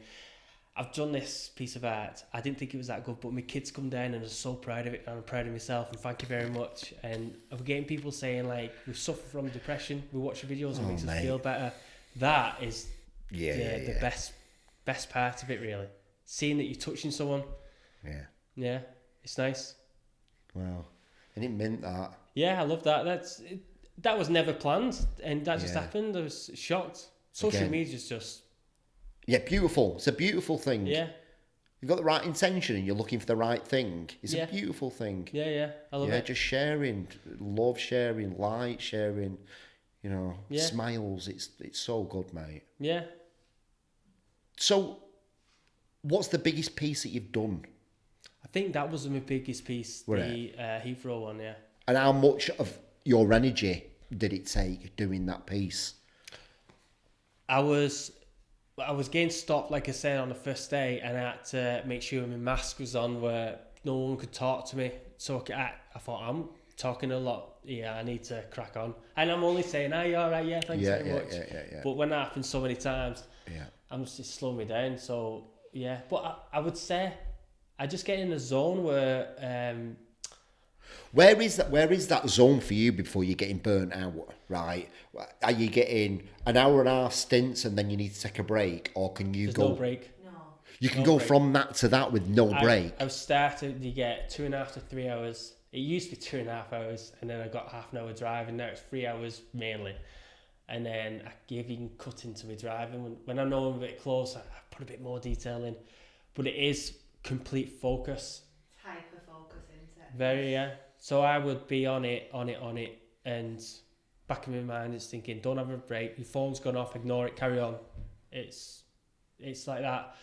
I've done this piece of art. I didn't think it was that good, but my kids come down and are so proud of it, and I'm proud of myself, and thank you very much. And I'm getting people saying, like, we suffer from depression, we watch your videos, it makes us feel better. That is the best part of it, really. Seeing that you're touching someone. Yeah. Yeah, it's nice. Wow. And it meant that. Yeah, I love that. That was never planned, and that just happened. I was shocked. Social media's just... Yeah, beautiful. It's a beautiful thing. Yeah. You've got the right intention and you're looking for the right thing. It's a beautiful thing. Yeah. I love it. Yeah, just sharing, love sharing, light sharing, smiles. It's so good, mate. Yeah. So, what's the biggest piece that you've done? I think that was my biggest piece, the Heathrow one, yeah. And how much of your energy did it take doing that piece? I was getting stopped, like I said, on the first day, and I had to make sure my mask was on where no one could talk to me. So I thought, I'm talking a lot. Yeah, I need to crack on. And I'm only saying, "Are you all right? Yeah, thanks very much." Yeah. But when that happens so many times, yeah, I'm just slowing me down. So yeah, but I would say I just get in a zone where. Where is that zone for you before you're getting burnt out, right? Are you getting an hour and a half stints and then you need to take a break, or can you There's no break. No. You can go from that to that with no break. I was started, you get 2.5 to 3 hours. It used to be 2.5 hours, and then I got half an hour driving. Now it's 3 hours mainly. And then I give even cut into my driving. When I know I'm a bit close, I put a bit more detail in. But it is complete focus. Hyper focus, isn't it? Very, yeah. So I would be on it, and back in my mind it's thinking, don't have a break, your phone's gone off, ignore it, carry on. It's like that.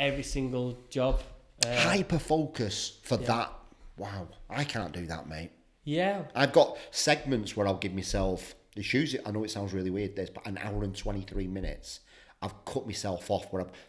every single job. Hyper focus for that. Wow, I can't do that, mate. Yeah. I've got segments where I'll give myself, it's usually, I know it sounds really weird this, but an hour and 23 minutes. I've cut myself off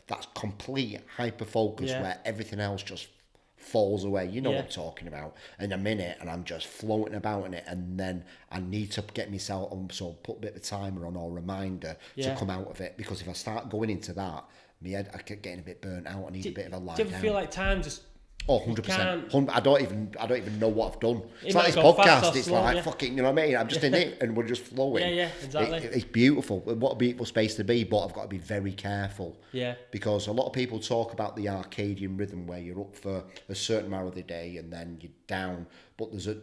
that's complete hyper focus where everything else just falls away. You know what I'm talking about. In a minute, and I'm just floating about in it, and then I need to get myself on, so put a bit of a timer on or reminder to come out of it, because if I start going into that, my head, I get getting a bit burnt out. I need a bit of a lie down. Do you ever feel like time just... Oh, 100%. I don't even know what I've done. It's like this podcast. It's slow, like fucking, you know what I mean? I'm just in it, and we're just flowing. Yeah, exactly. It's beautiful. What a beautiful space to be, but I've got to be very careful. Yeah. Because a lot of people talk about the Arcadian rhythm, where you're up for a certain amount of the day and then you're down. But there's I'm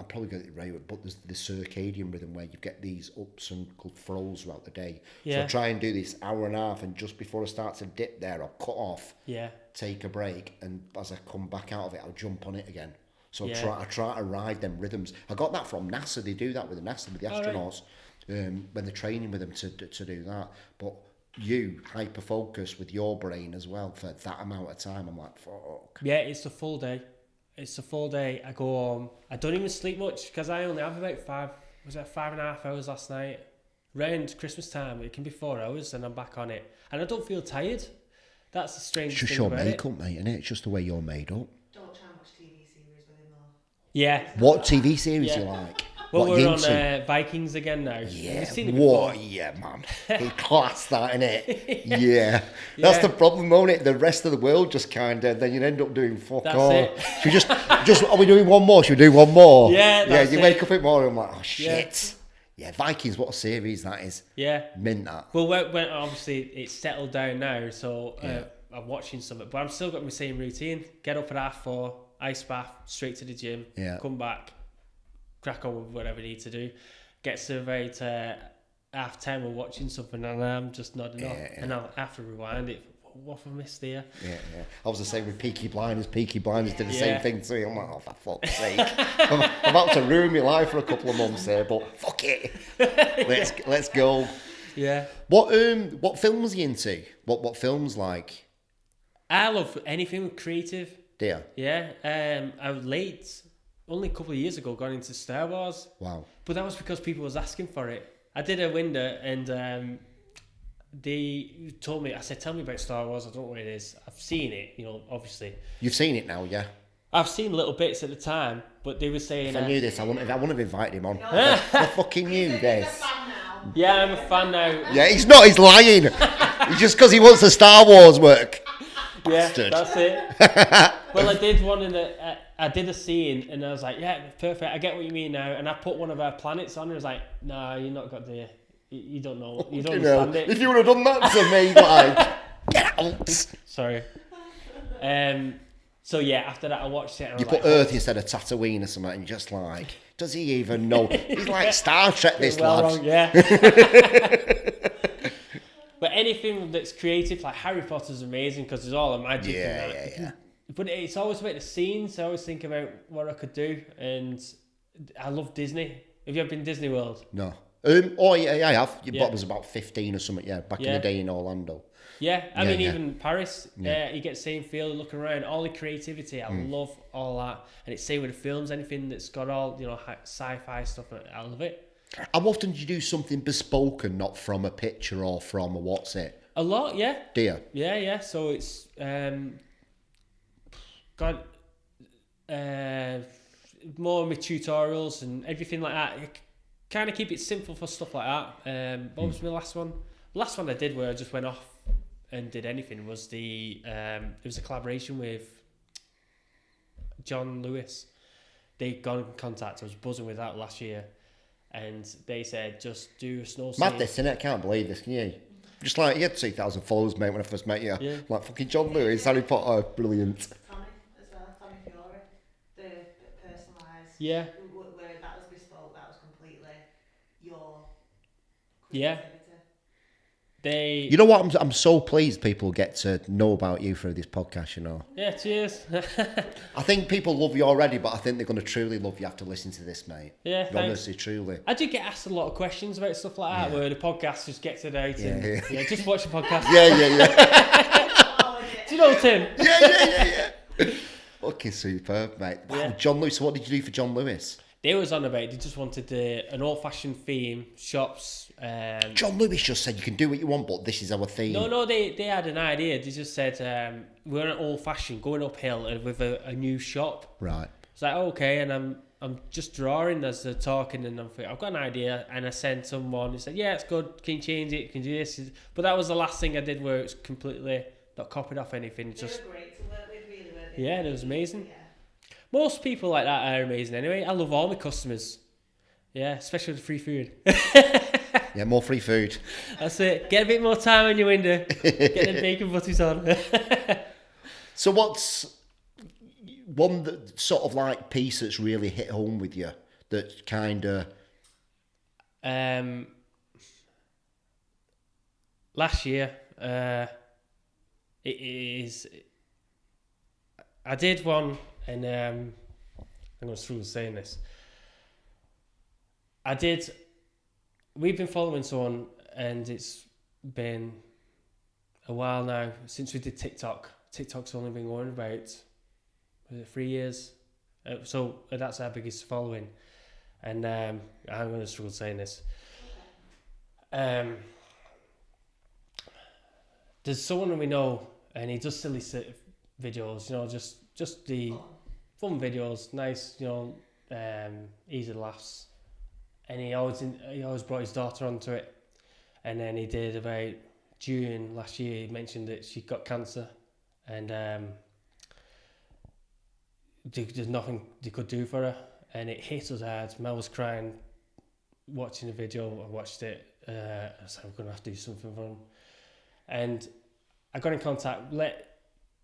probably going to get it right, but there's the circadian rhythm where you get these ups and throws throughout the day. Yeah. So I try and do this hour and a half, and just before I start to dip there, I'll cut off. Yeah. Take a break, and as I come back out of it, I'll jump on it again. So I try to ride them rhythms. I got that from NASA. They do that with the astronauts, when they're training with them to do that. But you hyper focus with your brain as well for that amount of time. I'm like, fuck. Yeah, it's a full day. I go home. I don't even sleep much, because I only have about 5.5 hours last night. Around Christmas time, it can be 4 hours, and I'm back on it, and I don't feel tired. That's the strangest thing about it. It's just your makeup, mate, isn't it? It's just the way you're made up. Don't try and watch TV series with him, though. Yeah. What TV series you like? Well, we're on Vikings again now. Yeah. Seen it before? Yeah, man. He classed that, innit? Yeah. That's the problem, won't it? The rest of the world just kind of, then you end up doing fuck all. That's it. Should we just, are we doing one more? Should we do one more? Yeah, that's you it. wake up in the morning, I'm like, oh, shit. Yeah, Vikings, what a series that is. Yeah. Mint that. Well, when obviously it's settled down now, so I'm watching something, but I'm still got my same routine. Get up at 4:30, ice bath, straight to the gym, come back, crack on with whatever I need to do. Get surveyed to 10:30, we're watching something, and I'm just nodding off. And I'll have to rewind it. What have I missed here? Yeah. I was the same with Peaky Blinders. Peaky Blinders did the same thing to me. I'm like, oh, for fuck's sake. I'm about to ruin my life for a couple of months here, but fuck it. Let's go. Yeah. What films are you into? What films like? I love anything creative. Do you? Yeah. I was late, only a couple of years ago, got into Star Wars. Wow. But that was because people was asking for it. I did a window, and they told me, I said, tell me about Star Wars. I don't know what it is. I've seen it, obviously. You've seen it now, yeah? I've seen little bits at the time, but they were saying... If I knew this, I wouldn't have invited him on. I fucking knew this. Yeah, I'm a fan now. Yeah, he's not, he's lying. It's just because he wants the Star Wars work. Bastard. Yeah, that's it. Well, I did one I did a scene, and I was like, yeah, perfect, I get what you mean now. And I put one of our planets on, and I was like, nah, you're not got the... You don't know. You don't understand it. If you would have done that to me, like, get out. Sorry. So yeah, after that I watched it. And you put Earth instead of Tatooine or something, and you're just like, does he even know? He's like Star Trek, this lad. Wrong, yeah. But anything that's creative, like Harry Potter's amazing because there's all the magic in that. Yeah. But it's always about the scenes. I always think about what I could do, and I love Disney. Have you ever been to Disney World? No. I have. But I was about 15 or something, back in the day in Orlando. Yeah, I mean, even Paris, you get the same feel looking around, all the creativity. I love all that. And it's same with the films, anything that's got all, sci-fi stuff, I love it. How often do you do something bespoke and not from a picture or from a what's it? A lot, yeah. Do you? Yeah. So it's got more of my tutorials and everything like that. You kind of keep it simple for stuff like that. What was my last one? The last one I did where I just went off and did anything was it was a collaboration with John Lewis. They got in contact. I was buzzing with that last year. And they said, just do a snow scene. Mad this, innit? I can't believe this, can you? Just like, you had 2,000 followers, mate, when I first met you. Yeah. Like fucking John Lewis, Harry Potter, brilliant. Tommy as well, Tommy Fiore, the personalised. Yeah. Where that was bespoke, that was completely your creativity. Yeah. You know what? I'm so pleased people get to know about you through this podcast, Yeah, cheers. I think people love you already, but I think they're going to truly love you after listening to this, mate. Yeah, thanks. Honestly, truly. I do get asked a lot of questions about stuff like that, where the podcast just gets it out and just watch the podcast. Yeah. you know Tim? Yeah. Okay, superb, mate. Wow, Yeah. John Lewis. What did you do for John Lewis? They was on about. They just wanted an old-fashioned theme. Shops. John Lewis just said you can do what you want, but this is our theme. No. They had an idea. They just said we're an old-fashioned going uphill and with a new shop. Right. It's like okay, and I'm just drawing as they're talking, and I'm thinking, I've got an idea, and I sent someone. He said, yeah, it's good. Can you change it? Can you do this? But that was the last thing I did, where it's completely not copied off anything. They were great to work with, really, weren't they? Yeah, it was amazing. Yeah. Most people like that are amazing anyway. I love all my customers. Yeah, especially with free food. Yeah, more free food. That's it. Get a bit more time on your window. Get the bacon butties on. So what's one that sort of like piece that's really hit home with you? That kind of... Last year, it is... I did one, and I'm going to struggle saying this. We've been following someone, and it's been a while now since we did TikTok. TikTok's only been going about 3 years, so that's our biggest following. And I'm going to struggle saying this. There's someone we know, and he does silly videos, just the fun videos, nice, easy laughs. And he always brought his daughter onto it. And then he did about June last year, he mentioned that she got cancer, and there's nothing they could do for her, and it hit us hard. Mel was crying watching the video. I watched it. I said, I'm going to have to do something for him. And I got in contact.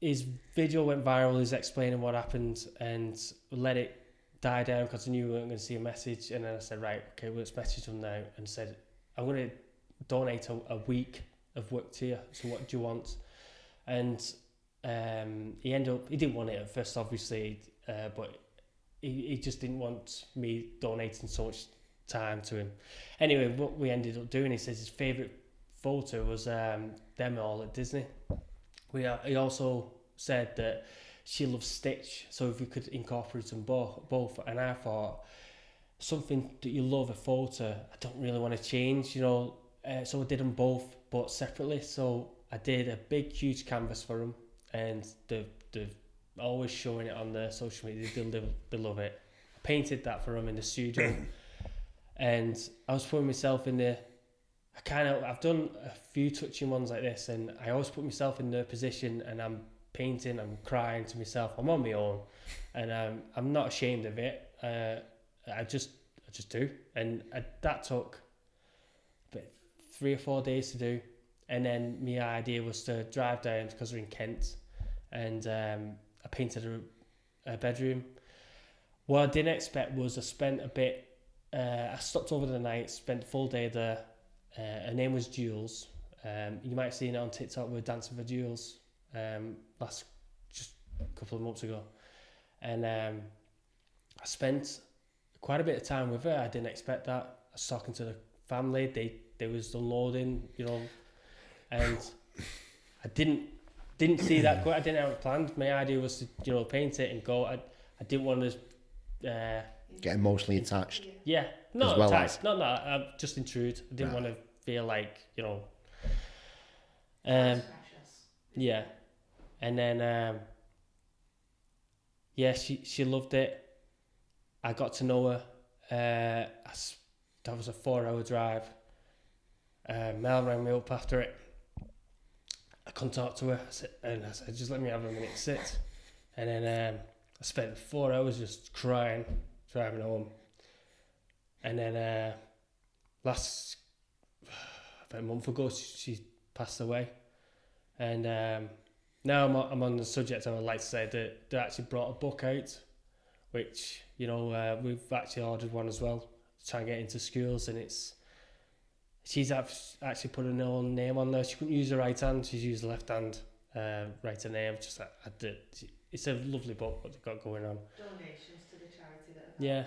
His video went viral. He's explaining what happened, and let it die down because I knew we weren't going to see a message. And then I said, right, okay, well, let's message him now, and said, I'm going to donate a week of work to you. So what do you want? And he didn't want it at first, obviously, but he just didn't want me donating so much time to him. Anyway, what we ended up doing, he says his favourite photo was them all at Disney. He also said that she loves Stitch, so if we could incorporate them both. And I thought, something that you love, a photo, I don't really want to change, so I did them both, but separately. So I did a big, huge canvas for them, and they're always showing it on their social media. They love it. I painted that for them in the studio, and I was putting myself in the... I've done a few touching ones like this, and I always put myself in their position, and I'm painting, I'm crying to myself. I'm on my own, and I'm not ashamed of it. I just do, and that took about 3 or 4 days to do. And then my idea was to drive down, because we're in Kent, and I painted a bedroom. What I didn't expect was I spent a bit. I stopped over the night, spent the full day there. Her name was Jules. You might have seen it on TikTok. We were dancing for Jules just a couple of months ago, and I spent quite a bit of time with her. I didn't expect that. I was talking to the family. They was unloading, and I didn't see that. I didn't have it planned. My idea was to paint it and go. I didn't want to get emotionally attached. Yeah, not well attached. Not just intrude. I didn't want to feel like yeah. And then she loved it. I got to know her. That was a 4-hour drive. Mel rang me up after it. I couldn't talk to her. I said, just let me have a minute to sit. And then I spent 4 hours just crying, driving home. And then about a month ago, she passed away. And now I'm on the subject. I would like to say that they actually brought a book out, which we've actually ordered one as well to try and get into schools. And she's actually put her own name on there. She couldn't use her right hand; she's used the left hand. Write her name. It's a lovely book what they've got going on. Donations to the charity that. Yeah.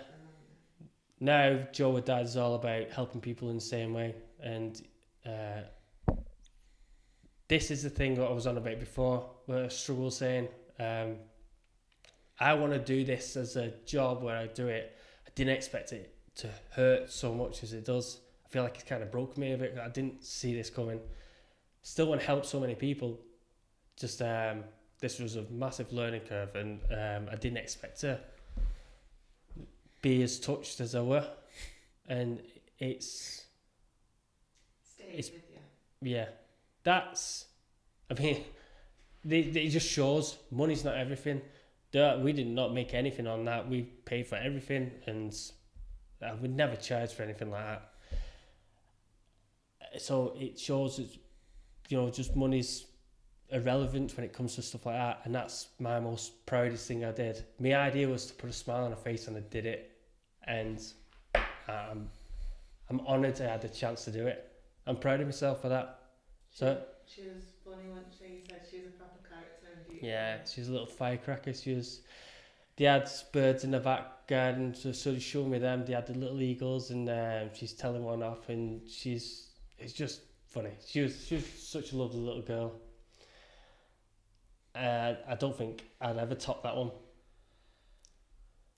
Now Joe with Dad is all about helping people in the same way, and this is the thing that I was on about before, where I struggle saying, I want to do this as a job where I do it. I didn't expect it to hurt so much as it does. I feel like it's kind of broke me a bit. I didn't see this coming. Still want to help so many people. Just this was a massive learning curve, and I didn't expect to be as touched as I were. And it's with you. Yeah, I mean, it just shows money's not everything. We did not make anything on that. We paid for everything, and I would never charge for anything like that. So it shows that, just money's irrelevant when it comes to stuff like that, and that's my most proudest thing I did. My idea was to put a smile on her face, and I did it, and I'm honoured I had the chance to do it. I'm proud of myself for that. She was funny when she said she was a proper character and beautiful. Yeah, she was a little firecracker. They had birds in the back garden, so she showed me them. They had the little eagles, and she's telling one off, and it's just funny. She was such a lovely little girl. I don't think I'd ever top that one.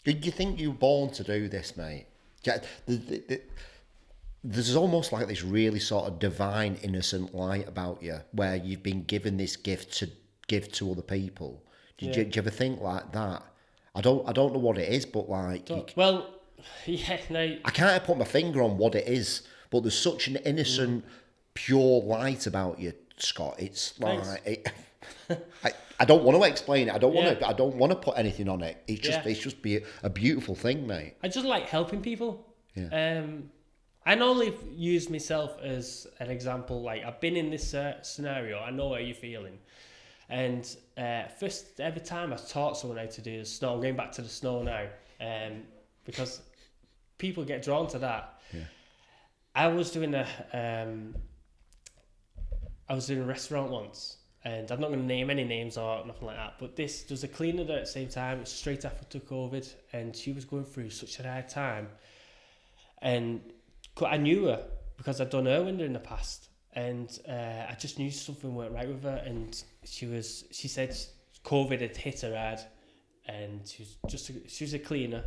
Did you think you were born to do this, mate? There's almost like this really sort of divine, innocent light about you, where you've been given this gift to give to other people. Did you ever think like that? I don't know what it is, but like... I can't put my finger on what it is, but there's such an innocent, pure light about you, Scott. It's like... I don't want to explain it. I don't want to put anything on it. It's just a beautiful thing, mate. I just like helping people. Yeah. I normally use myself as an example. Like, I've been in this scenario. I know how you're feeling. And first, every time I taught someone how to do the snow, I'm going back to the snow now, because people get drawn to that. Yeah. I was doing a restaurant once, and I'm not going to name any names or nothing like that, but there was a cleaner there at the same time, straight after COVID, and she was going through such a hard time. And I knew her because I'd done her window in the past, and I just knew something weren't right with her. And she said COVID had hit her hard, and she was a cleaner,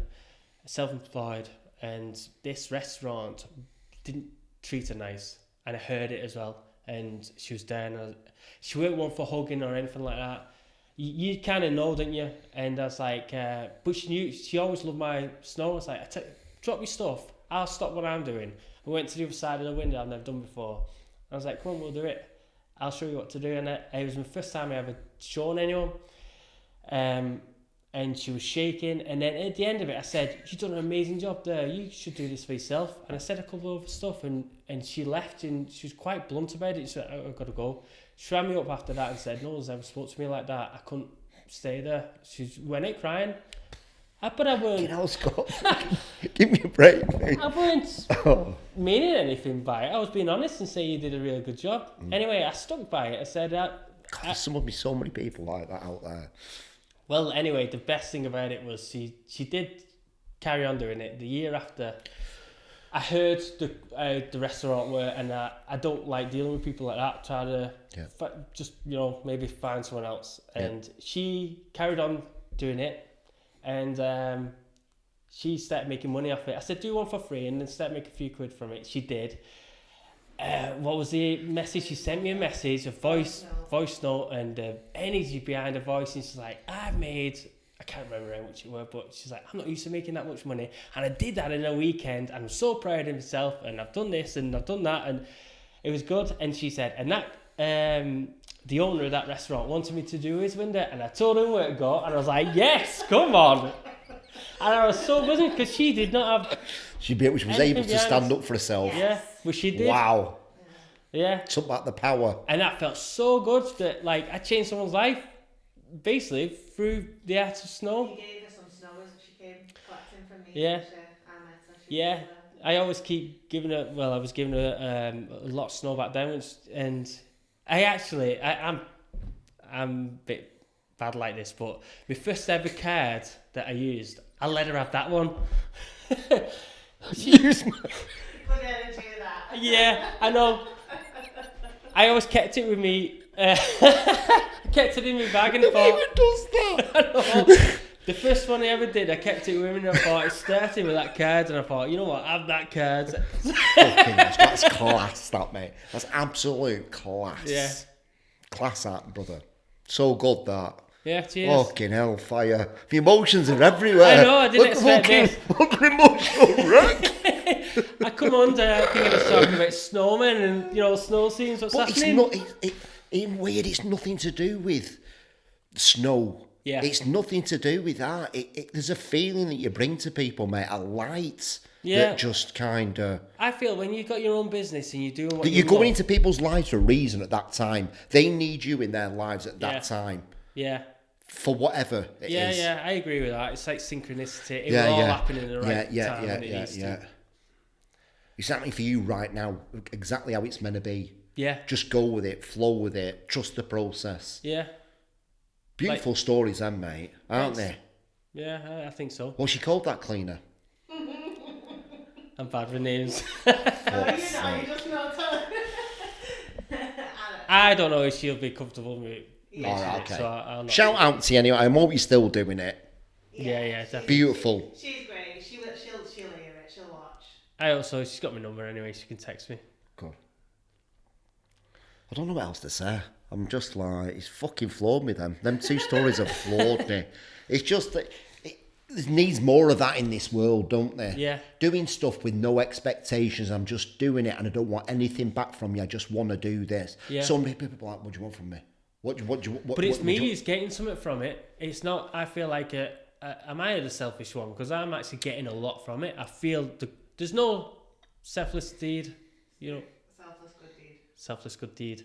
self-employed, and this restaurant didn't treat her nice, and I heard it as well. And she was there, and she weren't one for hugging or anything like that. You kind of know, don't you? And I was like, but she knew, she always loved my snow. I was like, drop your stuff, I'll stop what I'm doing. I went to the other side of the window I've never done before. I was like, come on, we'll do it. I'll show you what to do. And it was my first time I ever shown anyone. And she was shaking. And then at the end of it, I said, you've done an amazing job there. You should do this for yourself. And I said a couple of other stuff, and she left, and she was quite blunt about it. She said, I've got to go. She ran me up after that and said, no one's ever spoke to me like that. I couldn't stay there. She went out crying. But I weren't... You know, Scott, give me a break, mate. I weren't meaning anything by it. I was being honest and saying you did a really good job. Anyway, I stuck by it. I said... God, there must be so many people like that out there. Well, anyway, the best thing about it was she did carry on doing it. The year after, I heard the restaurant were, and I don't like dealing with people like that. Try to just, maybe find someone else. And she carried on doing it. And she started making money off it. I said, do one for free, and then start making a few quid from it. She did. What was the message? She sent me a message, a voice note, and energy behind her voice. And she's like, I can't remember how much it was, but she's like, I'm not used to making that much money. And I did that in a weekend, and I'm so proud of myself, and I've done this, and I've done that, and it was good. And she said, and that... the owner of that restaurant wanted me to do his window, and I told him where to go, and I was like, yes, come on. And I was so busy because she did not have... She was able to stand up for herself. Yeah, but she did. Wow. Yeah. Took back the power. And that felt so good that, I changed someone's life, basically, through the art of snow. You gave her some snow as she came collecting from me. Yeah. Yeah. I always keep giving her... Well, I was giving her a lot of snow back then, and... I'm a bit bad like this, but my first ever card that I used, I let her have that one. Use my... Good energy of that. Yeah, I know. I always kept it with me I kept it in my bag and Who thought... even does that? I know. The first one I ever did, I kept it with me and I thought, it's 30 with that card, and I thought, you know what, have that card. Fucking that's class, that, mate. That's absolute class. Yeah. Class that, brother. So good, that. Yeah, cheers. Fucking hell, fire. The emotions are everywhere. I know, I didn't expect this. Fucking emotional wreck. I come under thinking of talking about snowmen and, you know, snow scenes, what's happening? It's not, it's weird, it's nothing to do with snow. Yeah. It's nothing to do with that. There's a feeling that you bring to people, mate, a light that just kind of... I feel when you've got your own business and you're doing what you're going into people's lives for a reason at that time. They need you in their lives at that time. Yeah. For whatever it is. Yeah, I agree with that. It's like synchronicity. It will all happen in the right time when it needs to. It's happening for you right now, exactly how it's meant to be. Yeah. Just go with it, flow with it, trust the process. Yeah. Beautiful stories then, mate, aren't they? Yeah, I think so. What's she called, that cleaner? I'm bad with names. You just not telling. I don't know if she'll be comfortable with it. Alright, okay. So I'll not... Shout out to you anyway. I hope you're still doing it. Yeah, definitely. Beautiful. She's great. She'll hear it. She'll watch. I also, she's got my number anyway. She can text me. Good. I don't know what else to say. I'm just like, it's fucking floored me, them. Them two stories have floored me. It's just that there needs more of that in this world, don't there? Yeah. Doing stuff with no expectations. I'm just doing it and I don't want anything back from you. I just want to do this. Yeah. So many people are like, what do you want from me? What But it's me who's getting something from it. It's not, I feel like, am I the selfish one? Because I'm actually getting a lot from it. I feel there's no selfless deed, you know. Selfless good deed. Selfless good deed.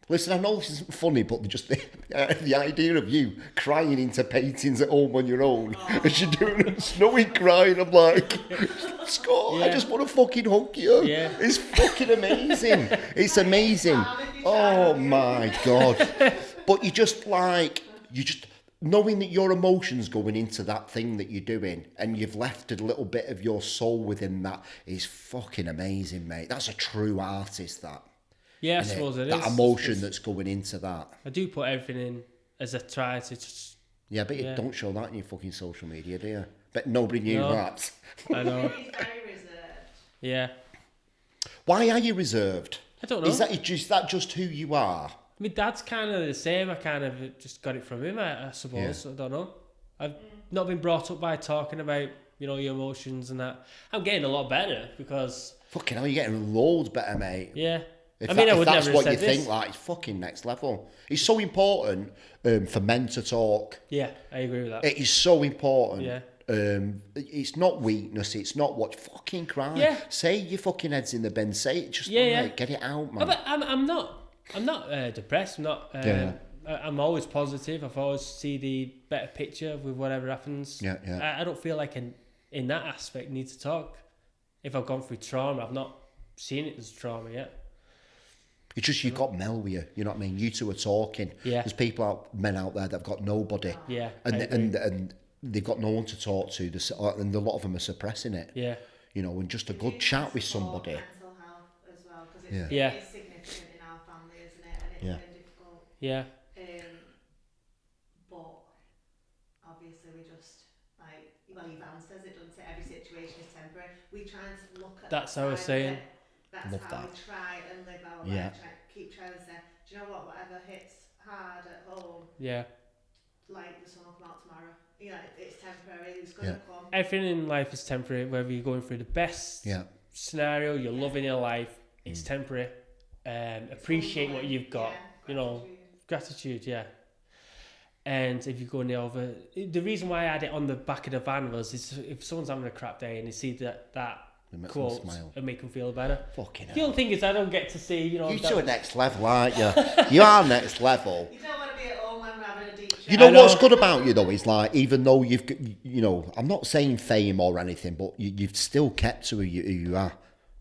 Listen, I know this isn't funny, but just the idea of you crying into paintings at home on your own as you're doing a snowy crying, I'm like, Scott, I just want to fucking hug you. Yeah. It's fucking amazing. It's amazing. Oh my God. But you just knowing that your emotions going into that thing that you're doing and you've left a little bit of your soul within that is fucking amazing, mate. That's a true artist, that. Yeah, I suppose it is. That emotion that's going into that. I do put everything in as I try to just... Yeah, but you don't show that on your fucking social media, do you? But nobody knew that. I know. He's very reserved. Yeah. Why are you reserved? I don't know. Is that just who you are? My dad's kind of the same. I kind of just got it from him, I suppose. I don't know. I've not been brought up by talking about, you know, your emotions and that. I'm getting a lot better because... Fucking hell, you're getting loads better, mate. Yeah. If I that's would never have what said you this. think, like, it's fucking next level. It's so important for men to talk. Yeah, I agree with that. It is so important. Yeah. It's not weakness. It's not what fucking cry. Yeah. Say your fucking head's in the bin. Say it. Just get it out, man. But I'm not depressed. I'm not. I'm always positive. I've always see the better picture with whatever happens. Yeah. I don't feel like in that aspect need to talk. If I've gone through trauma, I've not seen it as trauma yet. It's just you've got Mel with you. You know what I mean? You two are talking. Yeah. There's men out there that've got nobody. Yeah. And they've got no one to talk to. And a lot of them are suppressing it. Yeah. You know, and just a good chat with somebody. Mental health as well, because it's significant in our family, isn't it? And it's been difficult. Yeah. But obviously we just Ivan says it, doesn't it? Every situation is temporary. We try and look at That's how I was saying. That's Love how that. we try and live our life. Keep trying to say, do you know what? Whatever hits hard at home, like the sun will come out tomorrow. You know, it's temporary. It's going to come. Everything in life is temporary. Whether you're going through the best scenario, you're loving your life, it's temporary. Appreciate what you've got. You know, gratitude. Yeah. And if you go over, the reason why I had it on the back of the van was if someone's having a crap day and they see that quote and make them feel better. Fucking hell. The only thing is I don't get to see, you know... You two are next level, aren't you? You are next level. You don't want to be at home when we're having a deep chat. You know what's good about you, though, is like, even though you've, you know, I'm not saying fame or anything, but you've still kept to who you are.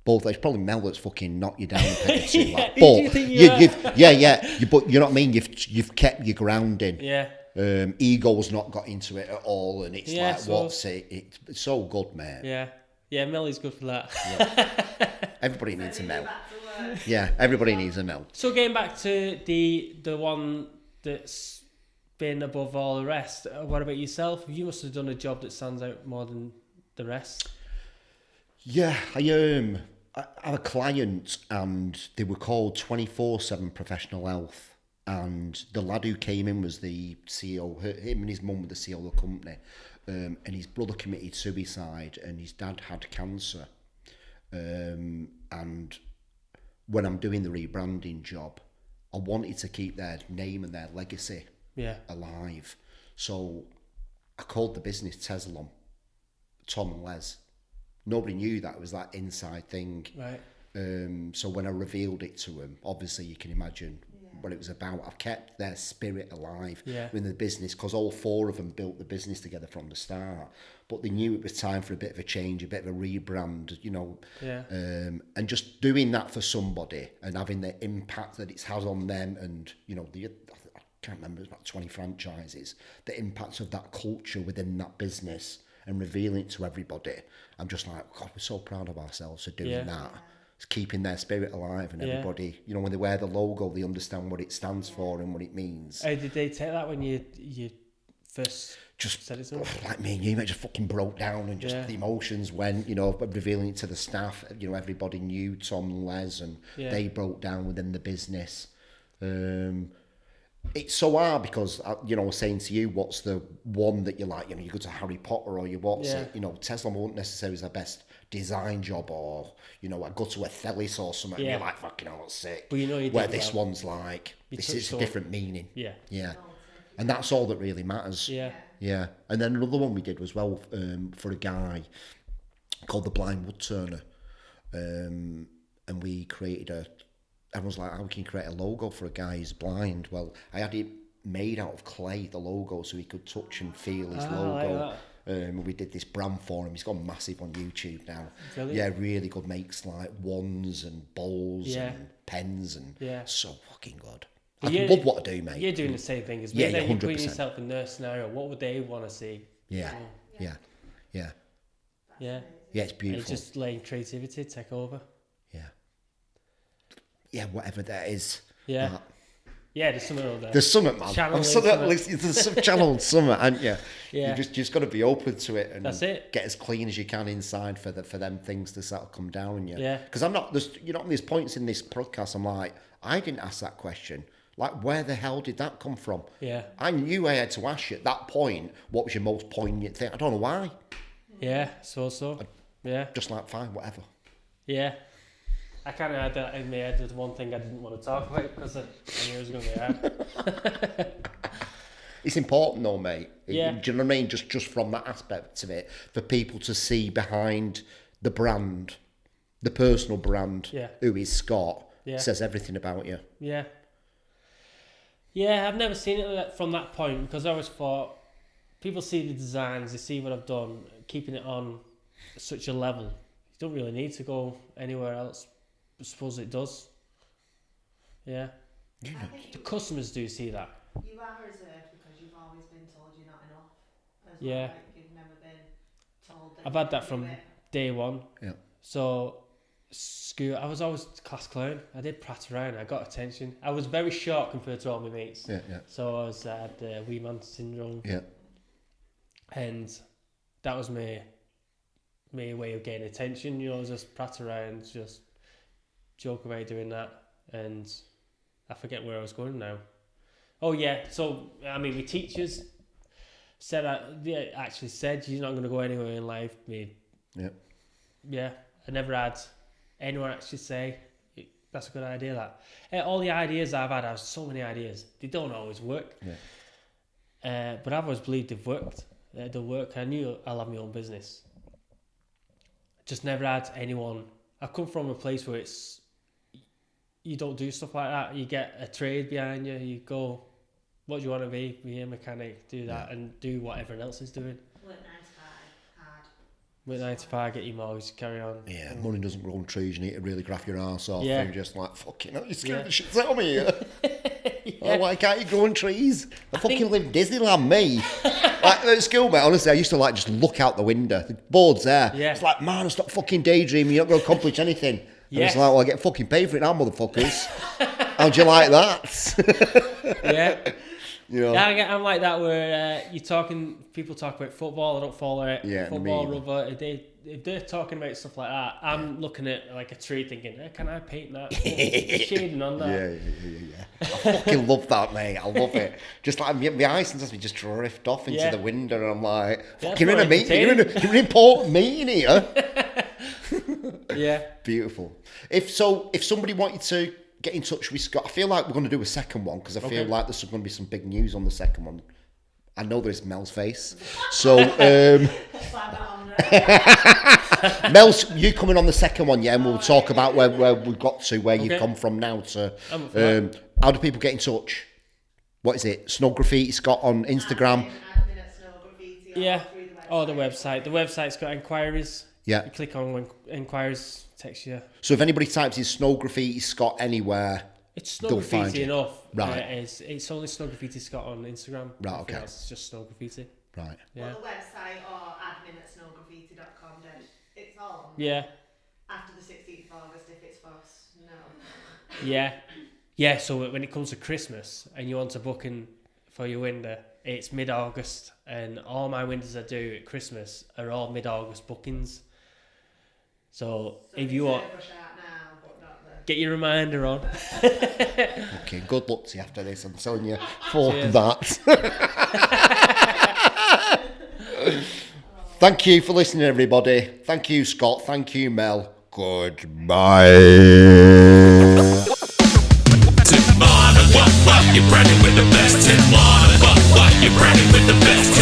Both, it's probably Mel that's fucking knocked you down a peg or two. Like, but but you know what I mean? You've kept your grounding. Yeah. Ego's not got into it at all, and it's like, so, what's it? It's so good, mate. Yeah. Yeah, Melly's good for that. Everybody needs a Mel. Yeah, everybody needs a mill. So getting back to the one that's been above all the rest, what about yourself? You must have done a job that stands out more than the rest. Yeah, I have a client and they were called 24/7 Professional Health, and the lad who came in was the CEO. Him and his mum were the CEO of the company, and his brother committed suicide and his dad had cancer. And when I'm doing the rebranding job, I wanted to keep their name and their legacy alive. So I called the business Teslon, Tom and Les. Nobody knew that. It was that inside thing. Right. So when I revealed it to them, obviously you can imagine what it was about. I've kept their spirit alive in the business because all four of them built the business together from the start. But they knew it was time for a bit of a change, a bit of a rebrand, you know. Yeah. And just doing that for somebody and having the impact that it's had on them, and you know, I can't remember, it's about 20 franchises. The impact of that culture within that business and revealing it to everybody. I'm just like, God, we're so proud of ourselves for doing that. It's keeping their spirit alive, and everybody, you know, when they wear the logo, they understand what it stands for and what it means. How did they take that when you first said it to them? Like me and you, mate, just fucking broke down, and just the emotions went, you know, revealing it to the staff. You know, everybody knew Tom and Les, and they broke down within the business. It's so hard because, you know, I was saying to you, what's the one that you like? You know, you go to Harry Potter or you watch it. You know, Tesla won't necessarily be the best design job, or, you know, I go to a Thelis or something and you're like, fucking hell, that's sick. But you know, where this one's like, this is a different meaning. Yeah. And that's all that really matters. Yeah. And then another one we did was for a guy called the Blind Wood Turner. And we created everyone's like, how can you create a logo for a guy who's blind? Well, I had it made out of clay, the logo, so he could touch and feel his logo. Like we did this brand for him. He's gone massive on YouTube now. Brilliant. Yeah, really good. Makes like wands and bowls and pens, and so fucking good. I love what I do, mate. You're doing the same thing as me. Yeah, you're putting yourself in their scenario. What would they want to see? Yeah, it's beautiful. And it's just letting creativity take over. Yeah, whatever that is. Yeah. There's something over there. There's something, man. There's some channeled something, haven't you? Yeah. You just got to be open to it and that's it. Get as clean as you can inside for them things to sort of come down on you. Yeah. Because I'm not, there's points in this podcast I'm like, I didn't ask that question. Like, where the hell did that come from? Yeah. I knew I had to ask you at that point, what was your most poignant thing? I don't know why. Yeah, yeah. Just like, fine, whatever. Yeah. I kind of had that in my head. There's one thing I didn't want to talk about because I knew it was going to be hard. It's important though, mate. Yeah. Do you know what I mean? Just from that aspect of it, for people to see behind the brand, the personal brand, who is Scott, says everything about you. Yeah. Yeah, I've never seen it from that point because I always thought people see the designs, they see what I've done, keeping it on such a level. You don't really need to go anywhere else. I suppose it does. Yeah. The customers do see that. You are reserved because you've always been told you're not enough. Well, like you've never been told that. I've had that from day one. Yeah. So, school, I was always class clown. I did prat around. I got attention. I was very short compared to all my mates. Yeah. So I had the wee man syndrome. Yeah. And that was my way of getting attention. You know, just prat around, just joke about doing that, and I forget where I was going now. Oh yeah, so I mean, my teachers said actually said you're not going to go anywhere in life. Yeah, I never had anyone actually say that's a good idea. That all the ideas I've had, I have so many ideas. They don't always work. Yeah. But I've always believed they've worked. They'll work. I knew I'll have my own business. Just never had anyone. I come from a place where you don't do stuff like that. You get a trade behind you. You go, what do you want to be? Be a mechanic, do that, and do what everyone else is doing. Work 9 to 5, hard. Work 9 to 5, get your mortgage, carry on. Yeah, money doesn't grow on trees. You need to really graft your arse off. And just like, fucking hell, you're scaring the shit out of me. Why can't you grow on trees? I fucking live in Disneyland, me. Like at school, mate, honestly, I used to just look out the window. The board's there. Yeah. It's like, man, stop fucking daydreaming. You're not going to accomplish anything. And it's like, well, I get fucking paid for it now, motherfuckers. How'd you like that? Yeah. You know? Yeah, I'm like that where people talk about football, I don't follow it. Yeah, football, rubber, if they're talking about stuff like that, I'm looking at like a tree thinking, can I paint that? Shading on that. Yeah. I fucking love that, mate. I love it. Just like my eyes sometimes just drift off into the window, and I'm like, fucking you're in a meeting. You're in an important meeting here. Yeah. Beautiful. If somebody wanted to get in touch with Scott, I feel like we're going to do a second one because I feel like there's going to be some big news on the second one. I know there's Mel's face. So, Mel, you coming on the second one, yeah, and we'll talk about where we've got to, where you've come from now to. How do people get in touch? What is it? Snow Graffiti Scott on Instagram. Admin at Snow Graffiti. Yeah. Or the website. The website's got inquiries. Yeah. You click on inquiries, text you. So if anybody types in Snow Graffiti Scott anywhere, it's Snow Graffiti enough. Right. It's only Snow Graffiti Scott on Instagram. Right, okay. It's just Snow Graffiti. Right. Well, Yeah. the website or admin at snowgraffiti.com, then it's on. Yeah. After the 16th of August, if it's for snow. Yeah. Yeah, so when it comes to Christmas and you want to book in for your window, it's mid-August, and all my windows I do at Christmas are all mid-August bookings. So if you want, get your reminder on. Okay, good luck to you after this. I'm telling you, fuck that. Thank you for listening, everybody. Thank you, Scott. Thank you, Mel. Goodbye. Tim Marner, what, you're branding with the best. Tim Marner, what, you're branding with the best.